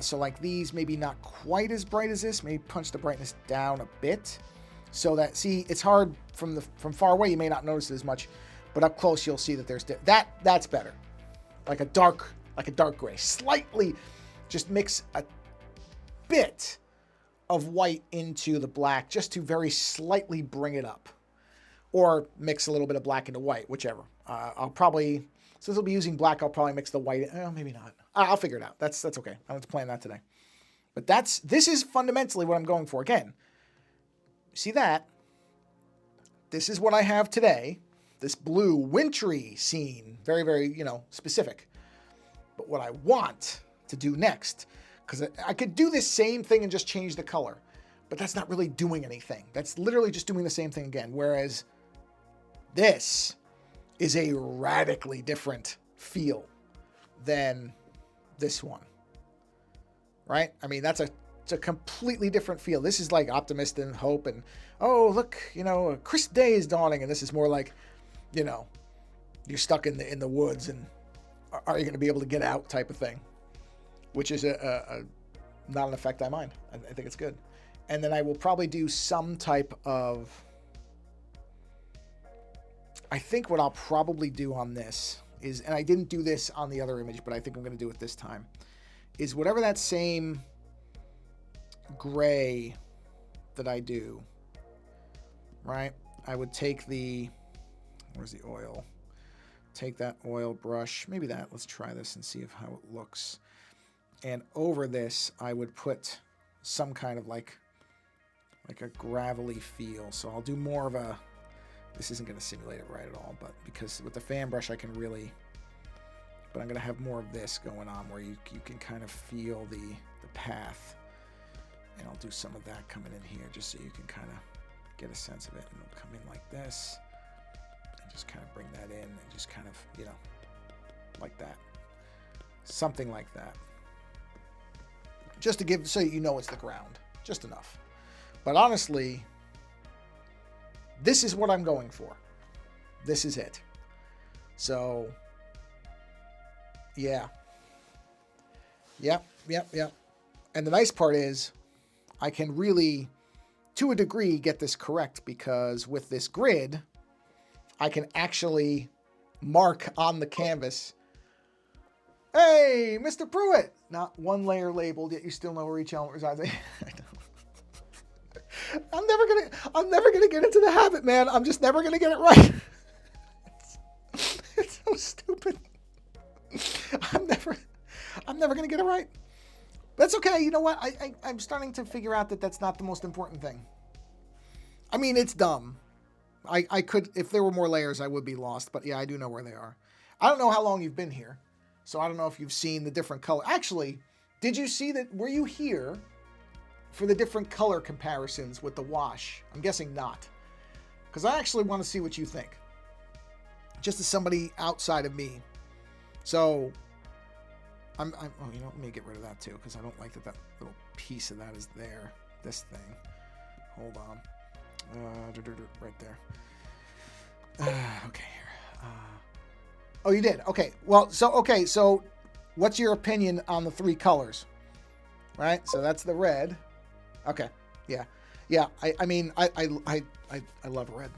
so like these, maybe not quite as bright as this. Maybe punch the brightness down a bit. So that, see, it's hard from far away. You may not notice it as much, but up close you'll see that there's that's better. Like a dark gray. Slightly, just mix a bit of white into the black, just to very slightly bring it up, or mix a little bit of black into white, whichever. I'll probably, since I'll be using black, I'll probably mix the white. Maybe not. I'll figure it out. That's okay. I don't have to plan that today. But this is fundamentally what I'm going for. Again, see that? This is what I have today. This blue wintry scene. Very, very, specific. But what I want to do next, because I could do this same thing and just change the color, but that's not really doing anything. That's literally just doing the same thing again. Whereas this is a radically different feel than this one. Right? I mean, it's a completely different feel. This is like optimist and hope and, oh, look, a crisp day is dawning. And this is more like, you're stuck in the woods and are you going to be able to get out type of thing, which is not an effect I mind. I think it's good. And then I will probably do some type of, I think what I'll probably do on this is, and I didn't do this on the other image, but I think I'm going to do it this time, is whatever that same gray that I do, right? I would take where's the oil? Take that oil brush, maybe that, let's try this and see how it looks. And over this, I would put some kind of like a gravelly feel. So I'll do more of a, this isn't going to simulate it right at all, but because with the fan brush I can really, but I'm going to have more of this going on where you can kind of feel the path. And I'll do some of that coming in here just so you can kind of get a sense of it. And it'll come in like this and just kind of bring that in and just kind of, like that. Something like that. Just to give, so you know it's the ground. Just enough. But honestly, this is what I'm going for. This is it. So, yeah. Yep. And the nice part is, I can really, to a degree, get this correct, because with this grid, I can actually mark on the canvas, hey, Mr. Pruitt! Not one layer labeled, yet you still know where each element resides. I'm never gonna get into the habit, man. I'm just never gonna get it right. It's so never going to get it right. That's okay. You know what? I'm starting to figure out that that's not the most important thing. I mean, it's dumb. I could, if there were more layers, I would be lost. But yeah, I do know where they are. I don't know how long you've been here. So I don't know if you've seen the different color. Actually, did you see that? Were you here for the different color comparisons with the wash? I'm guessing not. Because I actually want to see what you think. Just as somebody outside of me. So, oh, you know, let me get rid of that too. Because I don't like that little piece of that is there. This thing. Hold on. Right there. Okay, here. Oh, you did? Okay. Well, so what's your opinion on the three colors? Right? So that's the red. Okay. Yeah. Yeah. I mean, I love red.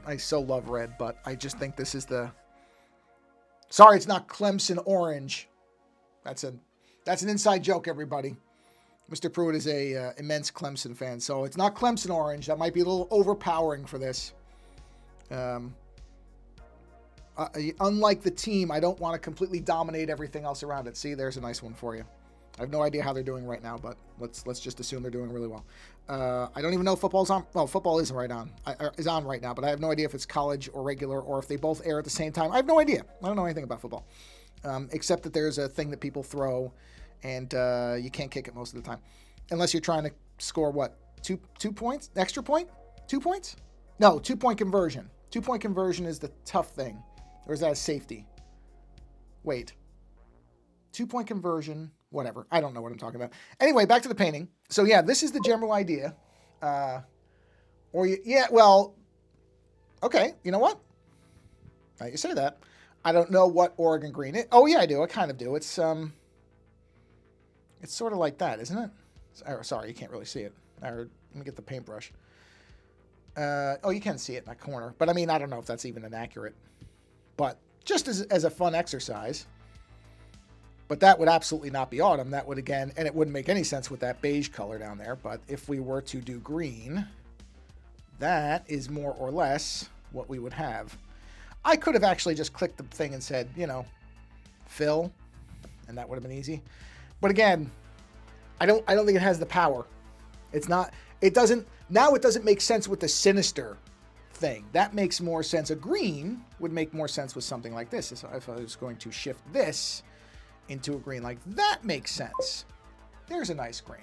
I so love red, but I just think this is the... Sorry, it's not Clemson orange. That's an inside joke, everybody. Mr. Pruitt is a immense Clemson fan, so it's not Clemson orange. That might be a little overpowering for this. Unlike the team, I don't want to completely dominate everything else around it. See, there's a nice one for you. I have no idea how they're doing right now, but let's just assume they're doing really well. I don't even know if football's on. Well, football is on right now, but I have no idea if it's college or regular or if they both air at the same time. I have no idea. I don't know anything about football, except that there's a thing that people throw, and you can't kick it most of the time, unless you're trying to score what 2 points, extra point, 2 points? No, 2-point conversion. 2-point conversion is the tough thing, or is that a safety? Wait, 2-point conversion. Whatever. I don't know what I'm talking about. Anyway, back to the painting. So yeah, this is the general idea. Well, okay. You know what? Now you say that. I don't know what Oregon green is. Oh yeah, I do. I kind of do. It's sort of like that, isn't it? Sorry, you can't really see it. Let me get the paintbrush. Oh, you can see it in that corner. But I mean, I don't know if that's even inaccurate. But just as a fun exercise. But that would absolutely not be autumn. That would, again, and it wouldn't make any sense with that beige color down there. But if we were to do green, that is more or less what we would have. I could have actually just clicked the thing and said, you know, fill, and that would have been easy. But again, I don't think it has the power. It doesn't make sense with the sinister thing. That makes more sense. A green would make more sense with something like this. So if I was going to shift this into a green like that, makes sense. There's a nice green.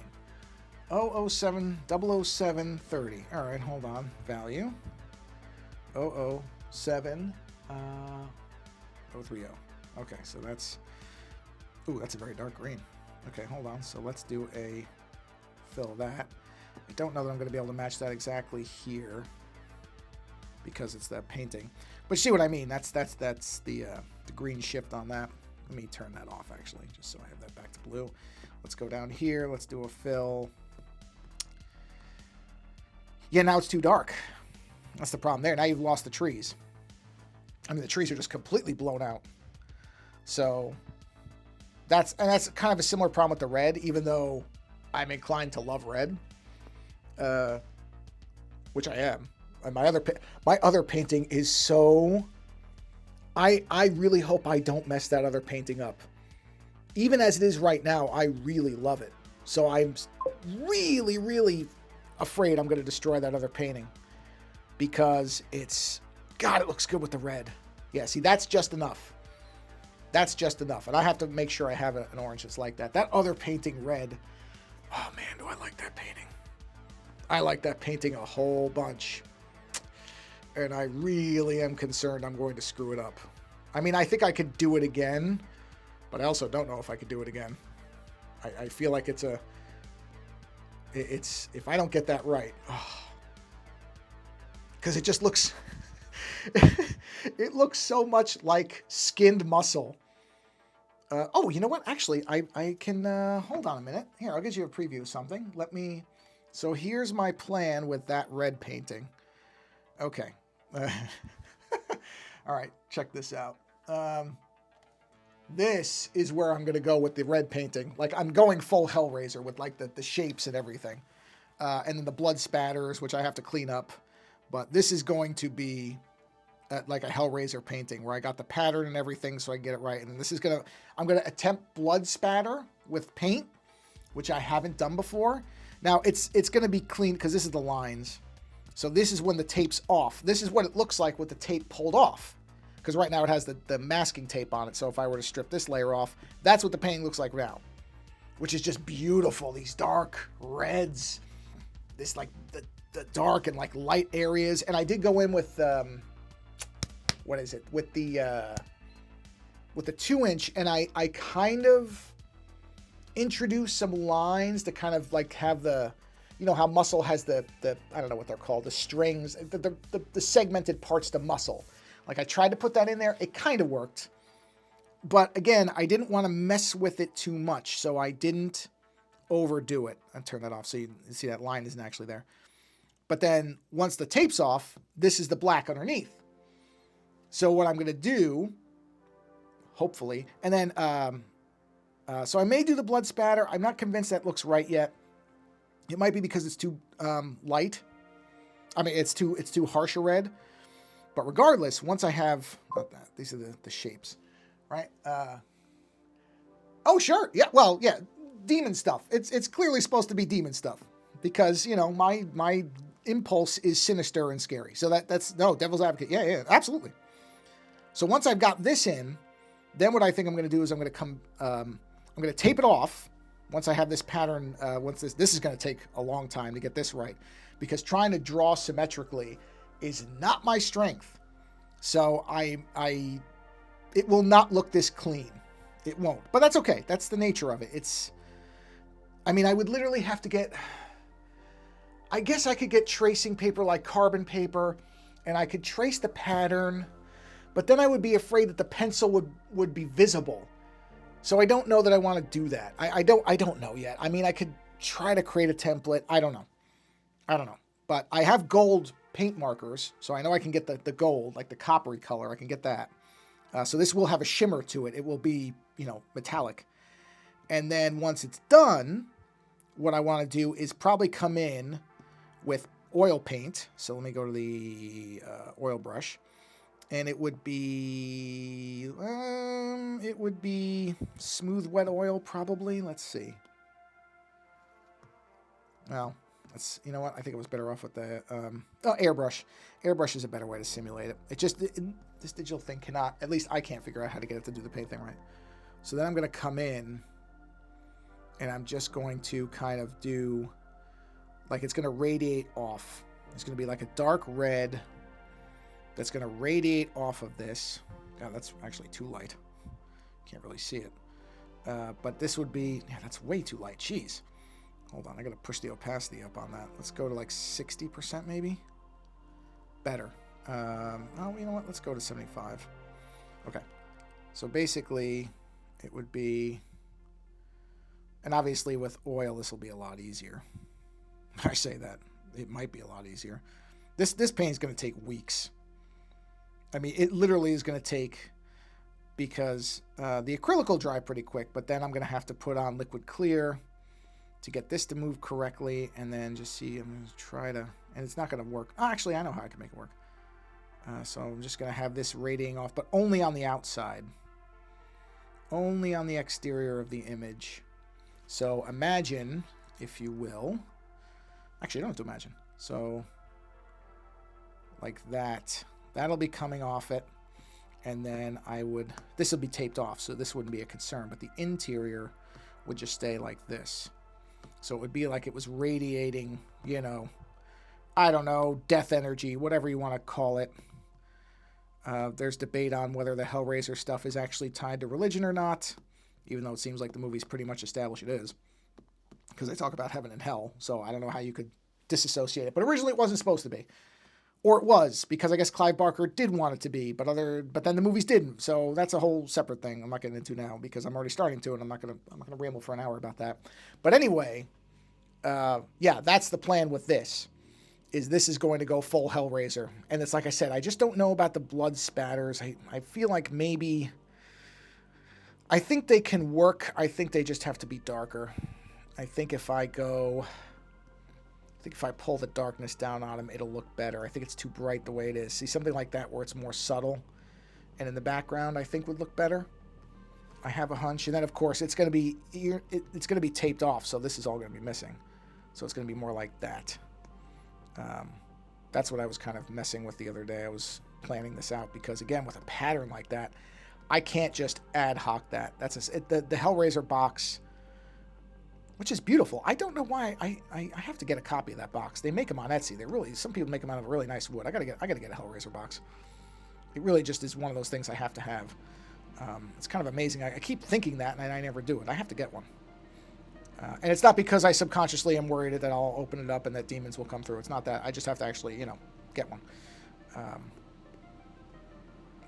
007 00730. All right, hold on. Value 007 030. Okay, so that's a very dark green. Okay, hold on. So let's do a fill that. I don't know that I'm going to be able to match that exactly here because it's that painting. But you see what I mean? That's the green shift on that. Let me turn that off, actually, just so I have that back to blue. Let's go down here. Let's do a fill. Yeah, now it's too dark. That's the problem there. Now you've lost the trees. I mean, the trees are just completely blown out. So that's kind of a similar problem with the red, even though I'm inclined to love red, which I am. And my other painting is so... I really hope I don't mess that other painting up. Even as it is right now, I really love it. So I'm really, really afraid I'm going to destroy that other painting. Because God, it looks good with the red. Yeah, see, that's just enough. That's just enough. And I have to make sure I have an orange that's like that. That other painting red, oh man, do I like that painting. I like that painting a whole bunch. And I really am concerned I'm going to screw it up. I mean, I think I could do it again, but I also don't know if I could do it again. I feel like it's if I don't get that right, because it just looks, it looks so much like skinned muscle. Oh, you know what? Actually, I can, hold on a minute. Here, I'll get you a preview of something. So here's my plan with that red painting. Okay. All right, check this out. This is where I'm going to go with the red painting. Like, I'm going full Hellraiser with, like, the shapes and everything. And then the blood spatters, which I have to clean up. But this is going to be like a Hellraiser painting where I got the pattern and everything so I can get it right. And then I'm going to attempt blood spatter with paint, which I haven't done before. Now it's going to be clean because this is the lines. So this is when the tape's off. This is what it looks like with the tape pulled off. Because right now it has the masking tape on it. So if I were to strip this layer off, that's what the painting looks like now. Which is just beautiful. These dark reds. This like the dark and like light areas. And I did go in with, what is it? With the 2-inch. And I kind of introduced some lines to kind of like have the, you know how muscle has the I don't know what they're called, the strings, the segmented parts to muscle. Like I tried to put that in there. It kind of worked. But again, I didn't want to mess with it too much. So I didn't overdo it. I'll turn that off so you see that line isn't actually there. But then once the tape's off, this is the black underneath. So what I'm going to do, hopefully, and then, so I may do the blood spatter. I'm not convinced that looks right yet. It might be because it's too light. I mean, it's too harsh a red. But regardless, once I have, these are the shapes, right? Oh, sure. Yeah, well, yeah, demon stuff. It's clearly supposed to be demon stuff because, you know, my impulse is sinister and scary. So that's, no, devil's advocate. Yeah, absolutely. So once I've got this in, then what I think I'm going to do is I'm going to tape it off. Once I have this pattern, once this is going to take a long time to get this right because trying to draw symmetrically is not my strength. So it will not look this clean. It won't, but that's okay. That's the nature of it. I mean, I would literally have to get, I guess I could get tracing paper like carbon paper and I could trace the pattern, but then I would be afraid that the pencil would be visible. So I don't know that I want to do that. I don't know yet. I mean, I could try to create a template. I don't know. But I have gold paint markers, so I know I can get the gold, like the coppery color. I can get that. So this will have a shimmer to it. It will be, you know, metallic. And then once it's done, what I want to do is probably come in with oil paint. So let me go to the oil brush. And it would be smooth wet oil probably. Let's see. Well, you know what? I think it was better off with the airbrush. Airbrush is a better way to simulate it. This digital thing cannot, at least I can't figure out how to get it to do the paint thing right. So then I'm going to come in and I'm just going to kind of do, like it's going to radiate off. It's going to be like a dark red that's going to radiate off of this. God, that's actually too light. Can't really see it. But this would be, yeah, that's way too light. Jeez. Hold on, I got to push the opacity up on that. Let's go to like 60% maybe. Better. Oh, you know what? Let's go to 75. Okay. So basically, it would be, and obviously with oil, this will be a lot easier. I say that. It might be a lot easier. This paint is going to take weeks. I mean, it literally is going to take, because the acrylic will dry pretty quick, but then I'm going to have to put on liquid clear to get this to move correctly, and then just see, I'm going to try to, and it's not going to work. Oh, actually, I know how I can make it work. So I'm just going to have this radiating off, but only on the outside. Only on the exterior of the image. So imagine, if you will, actually, you don't have to imagine. So, like that. That'll be coming off it. And then this will be taped off, so this wouldn't be a concern, but the interior would just stay like this. So it would be like it was radiating, you know, I don't know, death energy, whatever you want to call it. There's debate on whether the Hellraiser stuff is actually tied to religion or not, even though it seems like the movie's pretty much established it is, because they talk about heaven and hell, so I don't know how you could disassociate it. But originally it wasn't supposed to be. Or it was, because I guess Clive Barker did want it to be, but then the movies didn't. So that's a whole separate thing I'm not getting into now, because I'm already starting to, and I'm not gonna ramble for an hour about that. But anyway, yeah, that's the plan with this. This is going to go full Hellraiser. And it's like I said, I just don't know about the blood spatters. I feel like maybe, I think they can work. I think they just have to be darker. I think if I pull the darkness down on him, it'll look better. I think it's too bright the way it is. See, something like that where it's more subtle and in the background, I think would look better. I have a hunch. And then, of course, it's going to be taped off, so this is all going to be missing. So it's going to be more like that. That's what I was kind of messing with the other day. I was planning this out because, again, with a pattern like that, I can't just ad hoc that. That's the Hellraiser box, which is beautiful. I don't know why I have to get a copy of that box. They make them on Etsy. Some people make them out of really nice wood. I gotta get a Hellraiser box. It really just is one of those things I have to have. It's kind of amazing. I keep thinking that, and I never do it. I have to get one. And it's not because I subconsciously am worried that I'll open it up and that demons will come through. It's not that. I just have to actually, get one.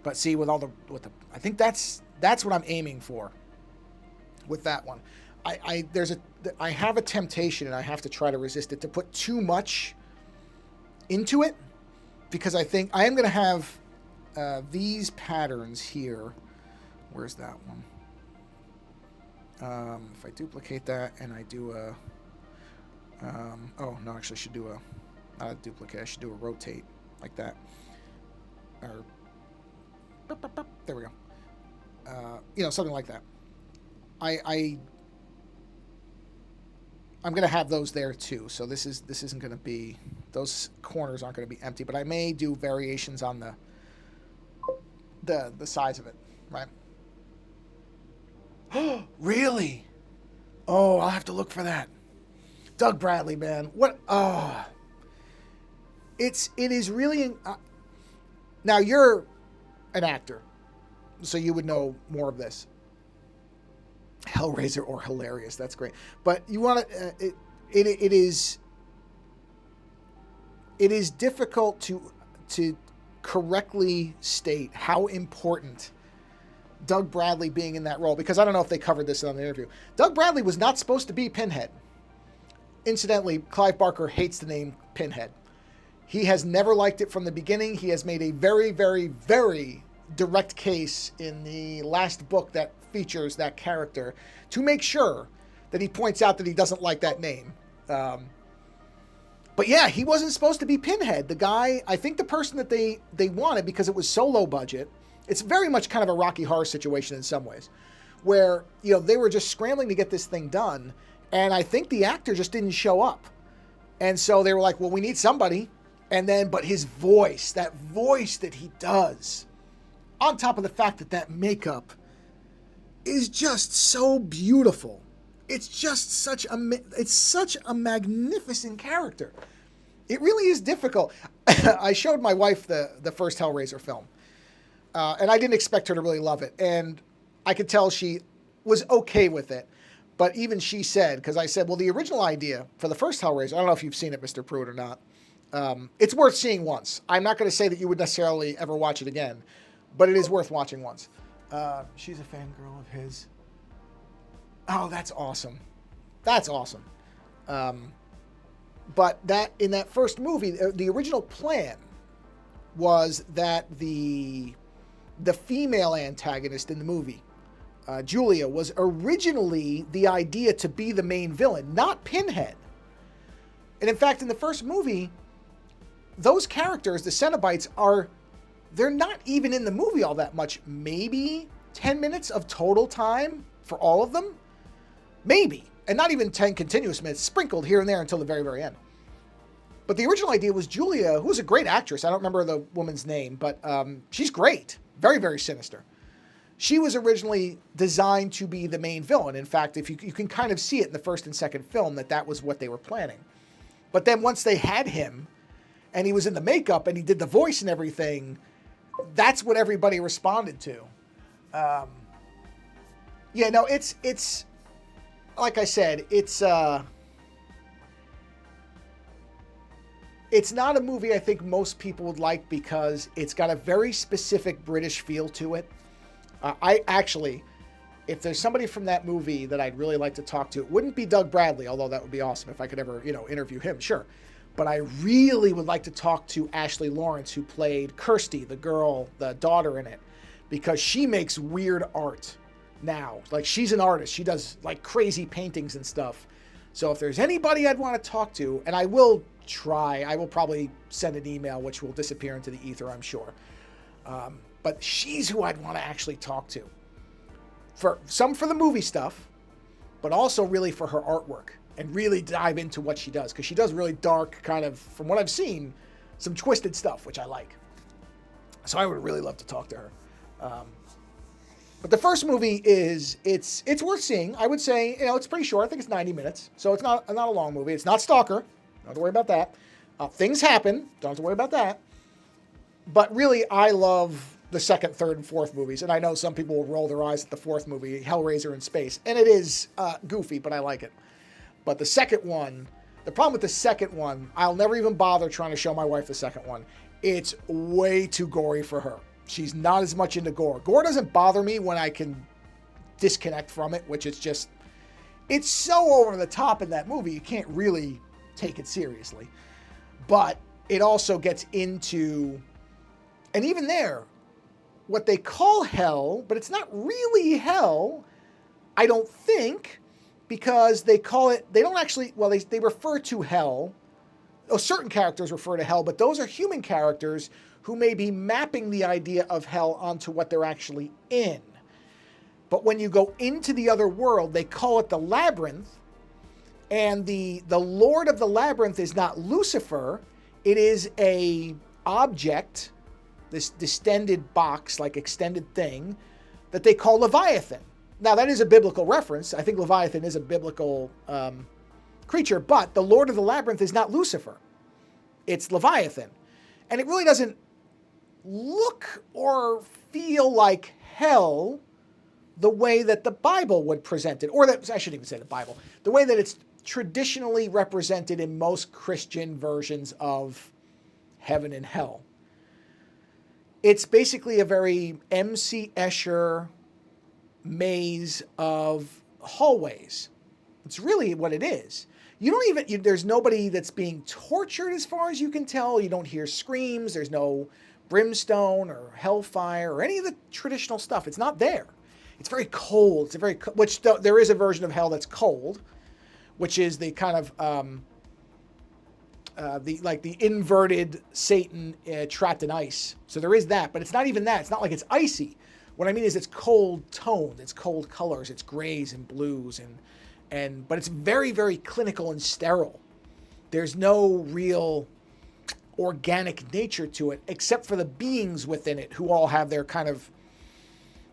But see, with I think that's what I'm aiming for with that one. I have a temptation, and I have to try to resist it, to put too much into it, because I think I am going to have these patterns here. Where's that one? If I duplicate that and I do a... oh, no, actually I should do not a duplicate. I should do a rotate like that. Or... there we go. Something like that. I'm going to have those there too. So this isn't going to be... those corners aren't going to be empty, but I may do variations on the size of it, right? Really? Oh, I'll have to look for that. Doug Bradley, man. What? Oh. It is really... now, you're an actor, so you would know more of this. Hellraiser or hilarious. That's great. But you want to... it is difficult to correctly state how important Doug Bradley being in that role, because I don't know if they covered this in the interview. Doug Bradley was not supposed to be Pinhead. Incidentally, Clive Barker hates the name Pinhead. He has never liked it from the beginning. He has made a very, very, very direct case in the last book that features that character to make sure that he points out that he doesn't like that name. But yeah, he wasn't supposed to be Pinhead. The guy, I think the person that they wanted, because it was so low budget, it's very much kind of a Rocky Horror situation in some ways, where, they were just scrambling to get this thing done, and I think the actor just didn't show up. And so they were like, well, we need somebody. And then, but his voice, that voice that he does, on top of the fact that makeup is just so beautiful. It's just such a magnificent character. It really is difficult. I showed my wife the first Hellraiser film. And I didn't expect her to really love it. And I could tell she was okay with it. But even she said, because I said, well, the original idea for the first Hellraiser, I don't know if you've seen it, Mr. Pruitt, or not. It's worth seeing once. I'm not going to say that you would necessarily ever watch it again, but it is worth watching once. She's a fangirl of his. Oh, that's awesome. That's awesome. But in that first movie, the original plan was that the female antagonist in the movie, Julia, was originally the idea to be the main villain, not Pinhead. And in fact, in the first movie, those characters, the Cenobites, they're not even in the movie all that much. Maybe 10 minutes of total time for all of them. Maybe. And not even 10 continuous minutes, sprinkled here and there until the very, very end. But the original idea was Julia, who was a great actress. I don't remember the woman's name, but she's great. Very, very sinister. She was originally designed to be the main villain. In fact, if you can kind of see it in the first and second film that was what they were planning. But then once they had him, and he was in the makeup, and he did the voice and everything, that's what everybody responded to. It's like I said, it's not a movie I think most people would like because it's got a very specific British feel to it. If there's somebody from that movie that I'd really like to talk to, it wouldn't be Doug Bradley, although that would be awesome if I could ever, interview him, sure. But I really would like to talk to Ashley Lawrence, who played Kirsty, the girl, the daughter in it, because she makes weird art now. Like, she's an artist. She does, like, crazy paintings and stuff. So if there's anybody I'd want to talk to, and I will try, I will probably send an email, which will disappear into the ether, I'm sure. But she's who I'd want to actually talk to. for the movie stuff, but also really for her artwork and really dive into what she does, because she does really dark, kind of, from what I've seen, some twisted stuff, which I like. So I would really love to talk to her. But the first movie it's worth seeing. I would say, it's pretty short. I think it's 90 minutes, so it's not a long movie. It's not Stalker. Don't have to worry about that. Things happen. Don't have to worry about that. But really, I love the second, third, and fourth movies. And I know some people will roll their eyes at the fourth movie, Hellraiser in Space. And it is goofy, but I like it. But the second one, the problem with the second one, I'll never even bother trying to show my wife the second one. It's way too gory for her. She's not as much into gore. Gore doesn't bother me when I can disconnect from it, which is just, it's so over the top in that movie, you can't really take it seriously. But it also gets into, and even there, what they call hell, but it's not really hell, I don't think, because they call it, they don't actually, well, they refer to hell. Certain characters refer to hell, but those are human characters who may be mapping the idea of hell onto what they're actually in. But when you go into the other world, they call it the labyrinth, and the Lord of the Labyrinth is not Lucifer. It is a object, this distended box, like extended thing, that they call Leviathan. Now, that is a biblical reference. I think Leviathan is a biblical creature, but the Lord of the Labyrinth is not Lucifer. It's Leviathan. And it really doesn't look or feel like hell the way that the Bible would present it, or that, I shouldn't even say the Bible, the way that it's traditionally represented in most Christian versions of heaven and hell. It's basically a very M.C. Escher maze of hallways. It's really what it is. There's nobody that's being tortured as far as you can tell. You don't hear screams. There's no brimstone or hellfire or any of the traditional stuff. It's not there. It's very cold. There is a version of hell that's cold, which is the kind of the inverted Satan trapped in ice. So there is that, but it's not even that. It's not like it's icy. What I mean is it's cold toned. It's cold colors. It's grays and blues but it's very, very clinical and sterile. There's no real organic nature to it, except for the beings within it, who all have their kind of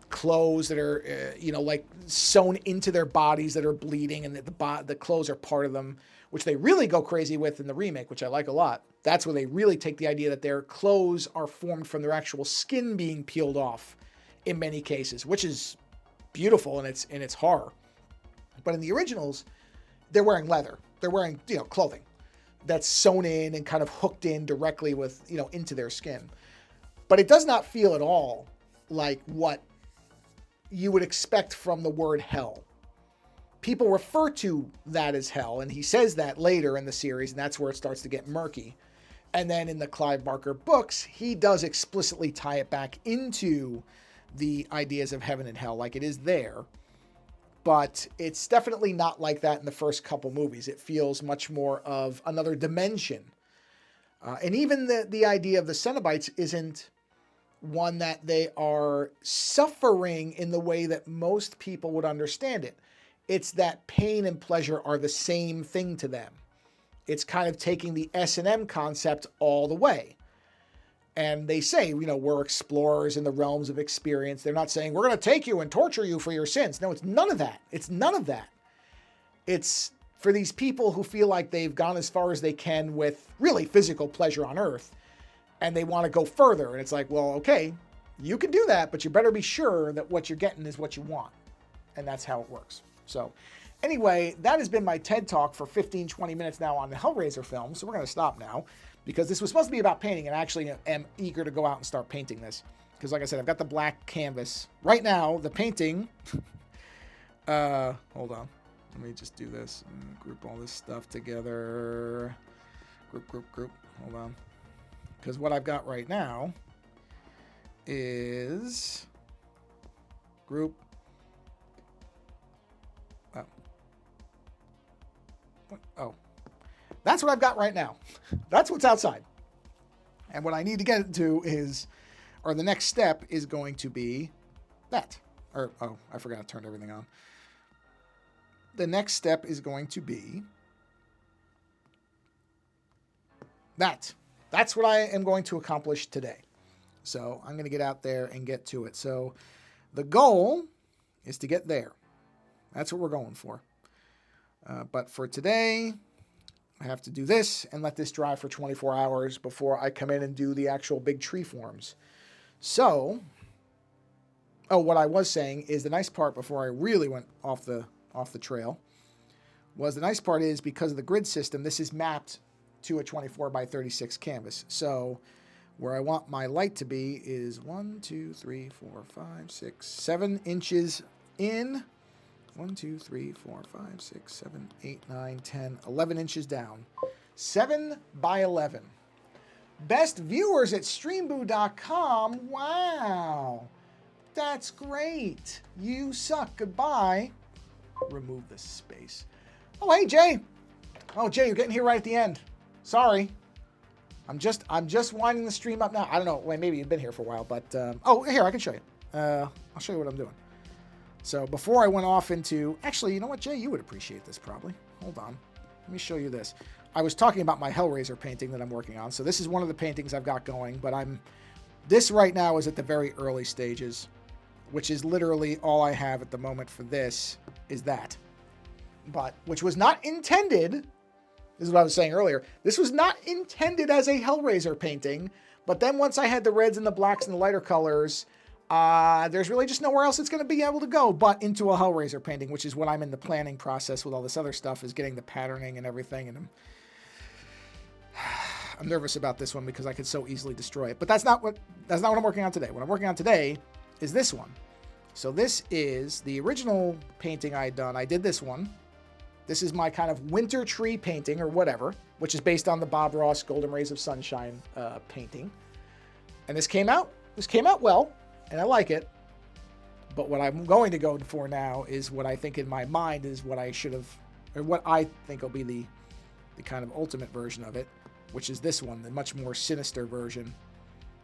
clothes that are, like sewn into their bodies that are bleeding, and the clothes are part of them, which they really go crazy with in the remake, which I like a lot. That's where they really take the idea that their clothes are formed from their actual skin being peeled off in many cases, which is beautiful in its horror. But in the originals, they're wearing leather. They're wearing, clothing that's sewn in and kind of hooked in directly with, into their skin. But it does not feel at all like what you would expect from the word hell. People refer to that as hell, and he says that later in the series, and that's where it starts to get murky. And then in the Clive Barker books, he does explicitly tie it back into the ideas of heaven and hell, like it is there. But it's definitely not like that in the first couple movies. It feels much more of another dimension. And even the idea of the Cenobites isn't one that they are suffering in the way that most people would understand it. It's that pain and pleasure are the same thing to them. It's kind of taking the S&M concept all the way. And they say, we're explorers in the realms of experience. They're not saying, we're going to take you and torture you for your sins. No, it's none of that. It's none of that. It's for these people who feel like they've gone as far as they can with really physical pleasure on Earth, and they want to go further. And it's like, well, okay, you can do that, but you better be sure that what you're getting is what you want. And that's how it works. So anyway, that has been my TED Talk for 15, 20 minutes now on the Hellraiser film. So we're going to stop now, because this was supposed to be about painting, and I actually am eager to go out and start painting this. Because like I said, I've got the black canvas. Right now, the painting... hold on. Let me just do this and group all this stuff together. Group. Hold on. Because what I've got right now is... Group. Oh. That's what I've got right now. That's what's outside. And what I need to get to is, or the next step is going to be that. or, oh, I forgot to turn everything on. The next step is going to be that. That's what I am going to accomplish today. So I'm going to get out there and get to it. So the goal is to get there. That's what we're going for. But for today, I have to do this and let this dry for 24 hours before I come in and do the actual big tree forms. So, oh, what I was saying is the nice part before I really went off the trail was the nice part is because of the grid system, this is mapped to a 24 by 36 canvas. So where I want my light to be is 1, 2, 3, 4, 5, 6, 7 inches in. 1, 2, 3, 4, 5, 6, 7, 8, 9, 10, 11 inches down. 7 by 11. Best viewers at streamboo.com. Wow. That's great. You suck. Goodbye. Remove this space. Oh, hey, Jay. Oh, Jay, you're getting here right at the end. Sorry. I'm just winding the stream up now. I don't know. Wait, maybe you've been here for a while, but oh, here, I can show you. I'll show you what I'm doing. So before I went off into, actually, you know what, Jay, you would appreciate this probably. Hold on. Let me show you this. I was talking about my Hellraiser painting that I'm working on. So this is one of the paintings I've got going, but this right now is at the very early stages, which is literally all I have at the moment for this is that. But, which was not intended, this is what I was saying earlier, this was not intended as a Hellraiser painting, but then once I had the reds and the blacks and the lighter colors, there's really just nowhere else it's going to be able to go but into a Hellraiser painting, which is what I'm in the planning process with all this other stuff, is getting the patterning and everything, and I'm nervous about this one because I could so easily destroy it. But that's not what I'm working on today. What I'm working on today is this one. So this is the original painting I had done. I did this one. This is my kind of winter tree painting or whatever, which is based on the Bob Ross Golden Rays of Sunshine painting. And this came out well, and I like it. But what I'm going to go for now is what I think in my mind is what I should have, or what I think will be the kind of ultimate version of it, which is this one, the much more sinister version,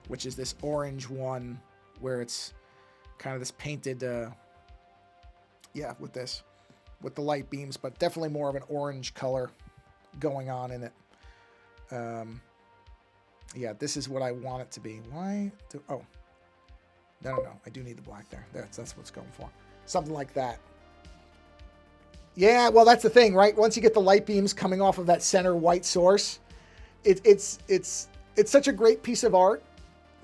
which is this orange one where it's kind of this painted, with the light beams, but definitely more of an orange color going on in it. Yeah, this is what I want it to be. Oh, no, I do need the black there. That's what it's going for. Something like that. Yeah, well, that's the thing, right? Once you get the light beams coming off of that center white source, it's such a great piece of art.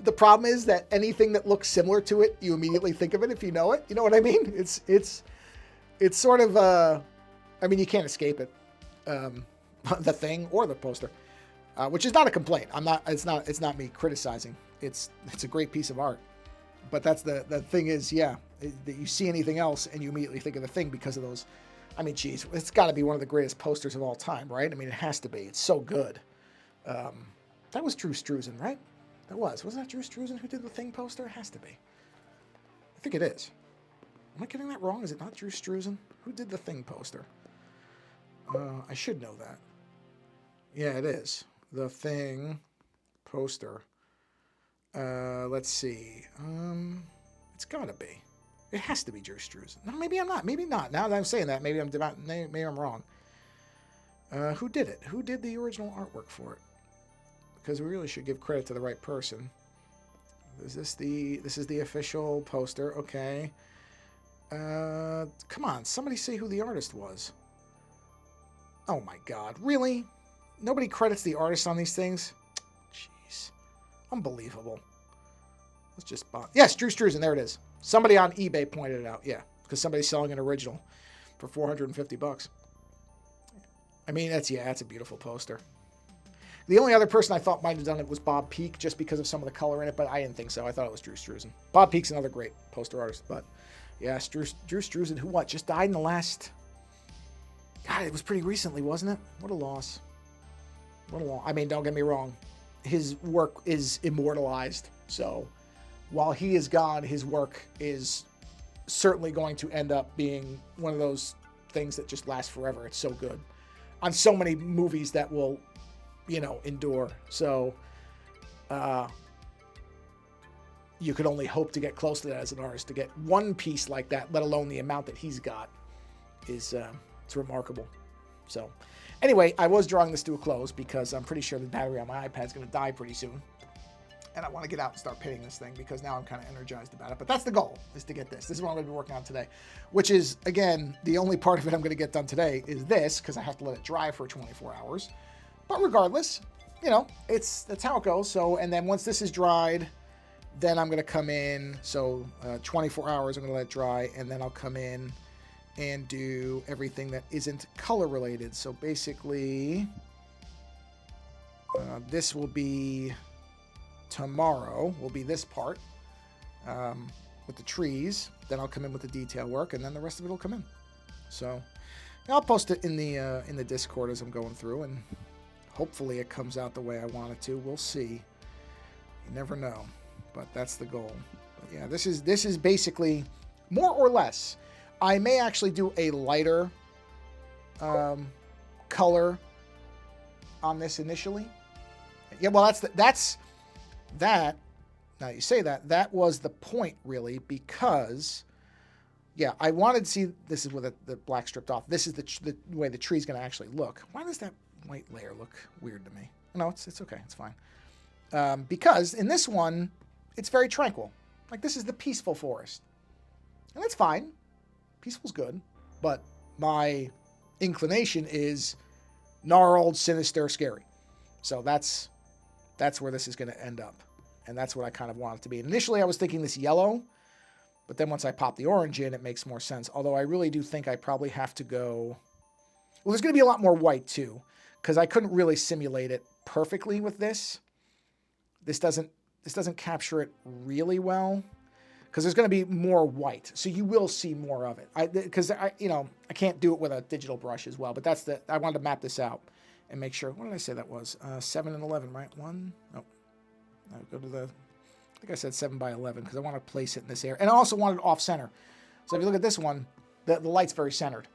The problem is that anything that looks similar to it, you immediately think of it if you know it. You know what I mean? It's sort of, I mean, you can't escape it. The Thing or the poster, which is not a complaint. It's not me criticizing. It's a great piece of art. But that's the thing is, yeah, that you see anything else and you immediately think of The Thing because of those. I mean, geez, it's got to be one of the greatest posters of all time, right? I mean, it has to be. It's so good. That was Drew Struzan, right? Wasn't that Drew Struzan who did the Thing poster? It has to be. I think it is. Am I getting that wrong? Is it not Drew Struzan? Who did the Thing poster? I should know that. Yeah, it is. The Thing poster. Let's see. It's gotta be. It has to be Drew Struzan. No, maybe I'm not. Maybe not. Now that I'm saying that, maybe I'm wrong. Who did it? Who did the original artwork for it? Because we really should give credit to the right person. This is the official poster. Okay. Come on, somebody say who the artist was. Oh my God, really? Nobody credits the artist on these things? Jeez, unbelievable. Let's just buy. Yes, Drew Struzan, there it is. Somebody on eBay pointed it out, yeah, because somebody's selling an original for $450. I mean, that's a beautiful poster. The only other person I thought might have done it was Bob Peak, just because of some of the color in it, but I didn't think so. I thought it was Drew Struzan. Bob Peak's another great poster artist, but yes, Drew Struzan, who just died in the last... God, it was pretty recently, wasn't it? What a loss. What a loss. I mean, don't get me wrong. His work is immortalized, so while he is gone, his work is certainly going to end up being one of those things that just last forever. It's so good. On so many movies that will, endure. So, you could only hope to get close to that as an artist. To get one piece like that, let alone the amount that he's got, is it's remarkable. So anyway, I was drawing this to a close because I'm pretty sure the battery on my iPad's going to die pretty soon. And I want to get out and start painting this thing because now I'm kind of energized about it. But that's the goal, is to get this. This is what I'm going to be working on today, which is, again, the only part of it I'm going to get done today is this, because I have to let it dry for 24 hours. But regardless, you know, that's how it goes. So, and then once this is dried, then I'm going to come in. So 24 hours, I'm going to let it dry, and then I'll come in and do everything that isn't color related. So basically, this will be... tomorrow will be this part with the trees. Then I'll come in with the detail work, and then the rest of it will come in. So I'll post it in the Discord as I'm going through, and hopefully it comes out the way I want it to. We'll see. You never know, but that's the goal. But yeah, this is basically more or less. I may actually do a lighter color on this initially. Yeah, well, that, now you say that was the point, really, because, yeah, I wanted to see, this is with the black stripped off. This is the way the tree's going to actually look. Why does that white layer look weird to me? No, it's okay. It's fine. Because in this one, it's very tranquil. Like, this is the peaceful forest. And that's fine. Peaceful's good. But my inclination is gnarled, sinister, scary. So that's where this is going to end up. And that's what I kind of want it to be. And initially, I was thinking this yellow. But then once I pop the orange in, it makes more sense. Although I really do think I probably have to go... Well, there's going to be a lot more white, too. Because I couldn't really simulate it perfectly with this. This doesn't capture it really well. Because there's going to be more white. So you will see more of it. Because I can't do it with a digital brush as well. But I wanted to map this out and make sure. What did I say that was? 7 and 11, right? I'll go to I think I said 7 by 11 because I want to place it in this area. And I also want it off center. So if you look at this one, the light's very centered.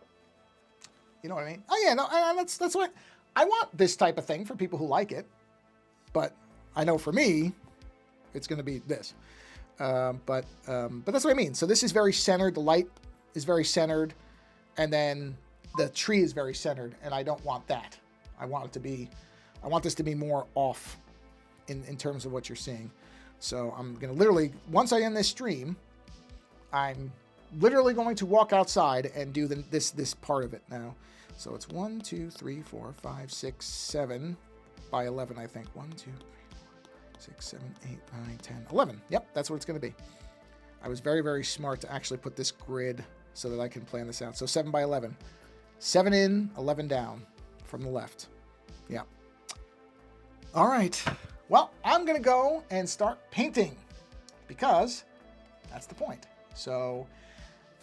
You know what I mean? Oh yeah, no, that's what I want, this type of thing for people who like it. But I know for me, it's going to be this. But that's what I mean. So this is very centered. The light is very centered. And then the tree is very centered. And I don't want that. I want this to be more off in terms of what you're seeing. So I'm going to literally, once I end this stream, I'm literally going to walk outside and do this part of it now. So it's 1, 2, 3, 4, 5, 6, 7 by 11, I think. 1, 2, 3, 4, 6, 7, 8, 9, 10, 11. Yep, that's what it's going to be. I was very, very smart to actually put this grid so that I can plan this out. So 7 by 11. 7 in, 11 down from the left. Yeah. All right. Well, I'm going to go and start painting because that's the point. So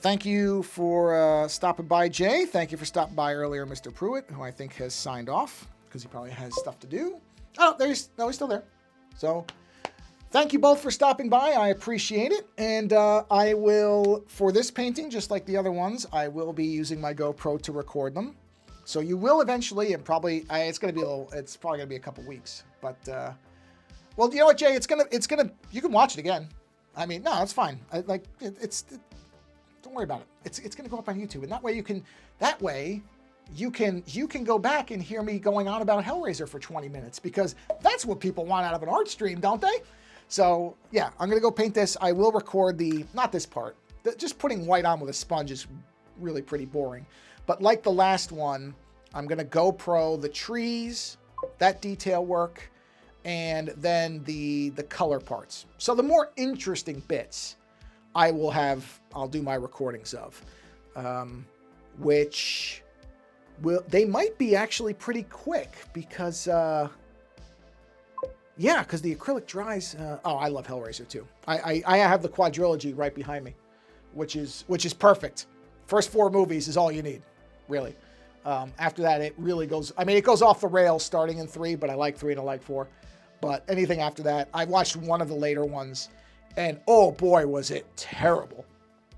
thank you for stopping by, Jay. Thank you for stopping by earlier, Mr. Pruitt, who I think has signed off because he probably has stuff to do. Oh, he's still there. So thank you both for stopping by. I appreciate it. And I will, for this painting, just like the other ones, I will be using my GoPro to record them. So you will eventually, and probably, it's probably going to be a couple weeks, but, well, you know what, Jay, you can watch it again. I mean, no, it's fine. Don't worry about it. It's going to go up on YouTube, and that way you can go back and hear me going on about Hellraiser for 20 minutes, because that's what people want out of an art stream, don't they? So yeah, I'm going to go paint this. I will record not this part, just putting white on with a sponge is really pretty boring. But like the last one, I'm going to GoPro the trees, that detail work, and then the color parts. So the more interesting bits I'll do my recordings of, which they might be actually pretty quick because, because the acrylic dries. I love Hellraiser too. I have the quadrilogy right behind me, which is perfect. First 4 movies is all you need. Really. After that, it really goes... I mean, it goes off the rails starting in 3, but I like 3 and I like 4. But anything after that, I watched one of the later ones, and oh boy, was it terrible.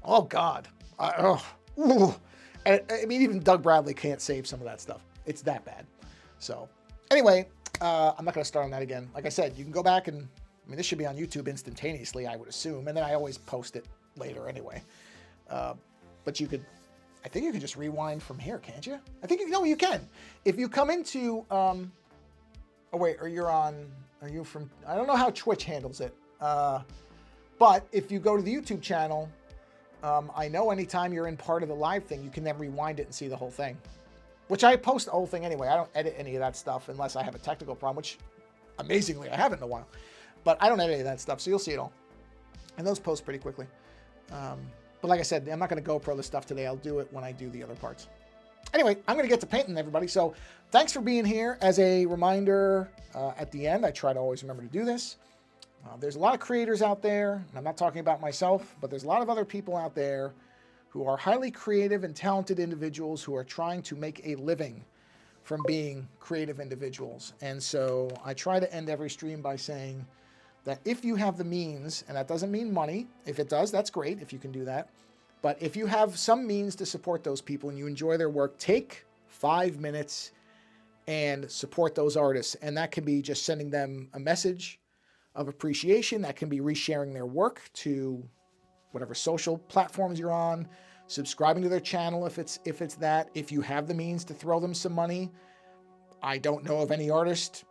Oh, God. And, I mean, even Doug Bradley can't save some of that stuff. It's that bad. So, anyway, I'm not going to start on that again. Like I said, you can go back and I mean, this should be on YouTube instantaneously, I would assume, and then I always post it later anyway. But you could, I think you could just rewind from here, can't you? I think, no, you can. If you come into, oh wait, are you from, I don't know how Twitch handles it. But if you go to the YouTube channel, I know anytime you're in part of the live thing, you can then rewind it and see the whole thing. Which I post the whole thing anyway. I don't edit any of that stuff unless I have a technical problem, which amazingly I haven't in a while. But I don't edit any of that stuff, so you'll see it all. And those post pretty quickly. But like I said, I'm not going to GoPro this stuff today. I'll do it when I do the other parts. Anyway, I'm going to get to painting, everybody. So thanks for being here. As a reminder, at the end, I try to always remember to do this. There's a lot of creators out there, and I'm not talking about myself, but there's a lot of other people out there who are highly creative and talented individuals who are trying to make a living from being creative individuals. And so I try to end every stream by saying that if you have the means, and that doesn't mean money, if it does, that's great if you can do that. But if you have some means to support those people and you enjoy their work, take 5 minutes and support those artists. And that can be just sending them a message of appreciation. That can be resharing their work to whatever social platforms you're on, subscribing to their channel if it's that. If you have the means to throw them some money, I don't know of any artist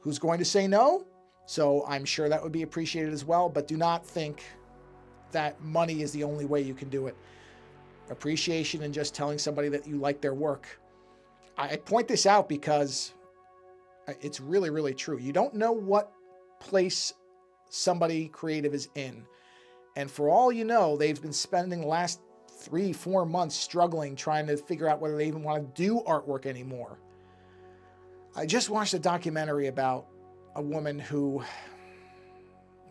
who's going to say no, so I'm sure that would be appreciated as well. But do not think that money is the only way you can do it. Appreciation and just telling somebody that you like their work. I point this out because it's really, really true. You don't know what place somebody creative is in. And for all you know, they've been spending the last 3-4 months struggling, trying to figure out whether they even want to do artwork anymore. I just watched a documentary about a woman who,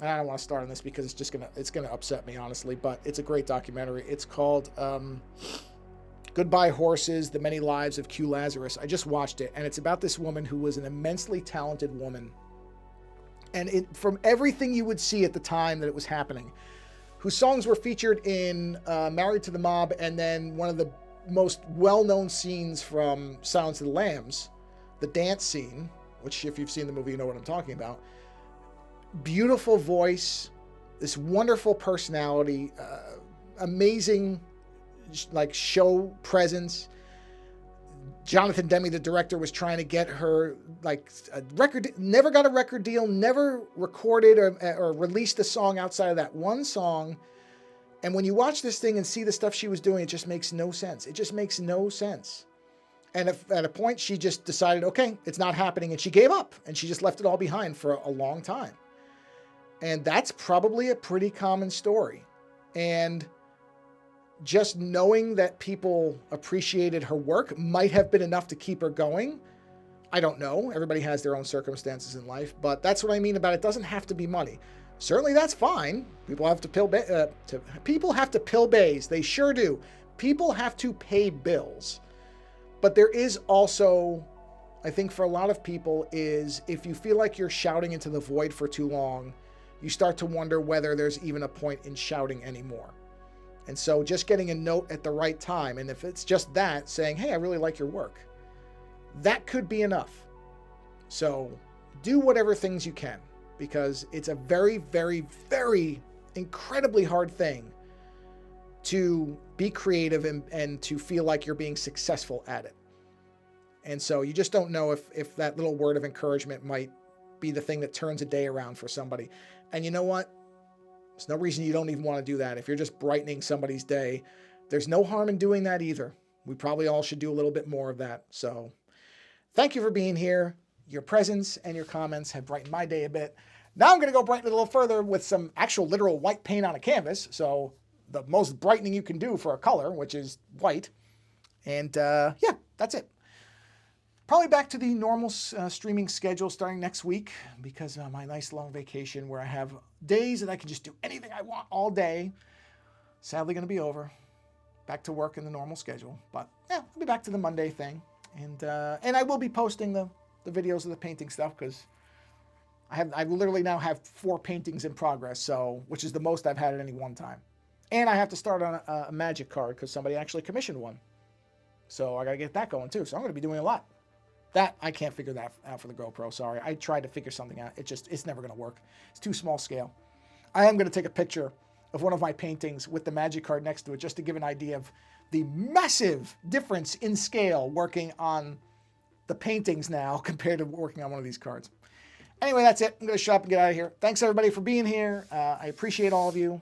and I don't want to start on this because it's gonna upset me, honestly, but it's a great documentary. It's called Goodbye Horses, The Many Lives of Q Lazarus. I just watched it, and it's about this woman who was an immensely talented woman. And from everything you would see at the time that it was happening, whose songs were featured in Married to the Mob, and then one of the most well-known scenes from Silence of the Lambs, the dance scene, which if you've seen the movie, you know what I'm talking about. Beautiful voice, this wonderful personality, amazing like show presence. Jonathan Demme, the director, was trying to get her like a record, never got a record deal, never recorded or released a song outside of that one song. And when you watch this thing and see the stuff she was doing, it just makes no sense. It just makes no sense. And at a point, she just decided, okay, it's not happening. And she gave up and she just left it all behind for a long time. And that's probably a pretty common story. And just knowing that people appreciated her work might have been enough to keep her going. I don't know. Everybody has their own circumstances in life, but that's what I mean about it doesn't have to be money. Certainly that's fine. People have to pill bays. They sure do. People have to pay bills. But there is also, I think for a lot of people, is if you feel like you're shouting into the void for too long, you start to wonder whether there's even a point in shouting anymore. And so just getting a note at the right time, and if it's just that, saying, hey, I really like your work, that could be enough. So do whatever things you can, because it's a very, very, very incredibly hard thing to be creative and to feel like you're being successful at it. And so you just don't know if that little word of encouragement might be the thing that turns a day around for somebody. And you know what? There's no reason you don't even want to do that. If you're just brightening somebody's day, there's no harm in doing that either. We probably all should do a little bit more of that. So thank you for being here. Your presence and your comments have brightened my day a bit. Now I'm going to go brighten it a little further with some actual literal white paint on a canvas. So the most brightening you can do for a color, which is white. And yeah, that's it. Probably back to the normal streaming schedule starting next week because of my nice long vacation where I have days that I can just do anything I want all day. Sadly going to be over. Back to work in the normal schedule. But yeah, I'll be back to the Monday thing. And I will be posting the videos of the painting stuff because I literally now have 4 paintings in progress, so which is the most I've had at any one time. And I have to start on a magic card because somebody actually commissioned one. So I got to get that going too. So I'm going to be doing a lot. That, I can't figure that out for the GoPro. Sorry. I tried to figure something out. It's never going to work. It's too small scale. I am going to take a picture of one of my paintings with the magic card next to it just to give an idea of the massive difference in scale working on the paintings now compared to working on one of these cards. Anyway, that's it. I'm going to shut up and get out of here. Thanks, everybody, for being here. I appreciate all of you.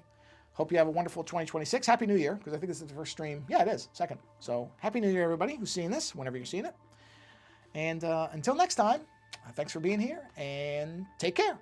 Hope you have a wonderful 2026. Happy New Year, because I think this is the first stream. Yeah, it is. Second. So Happy New Year, everybody who's seeing this, whenever you're seeing it. And until next time, thanks for being here, and take care.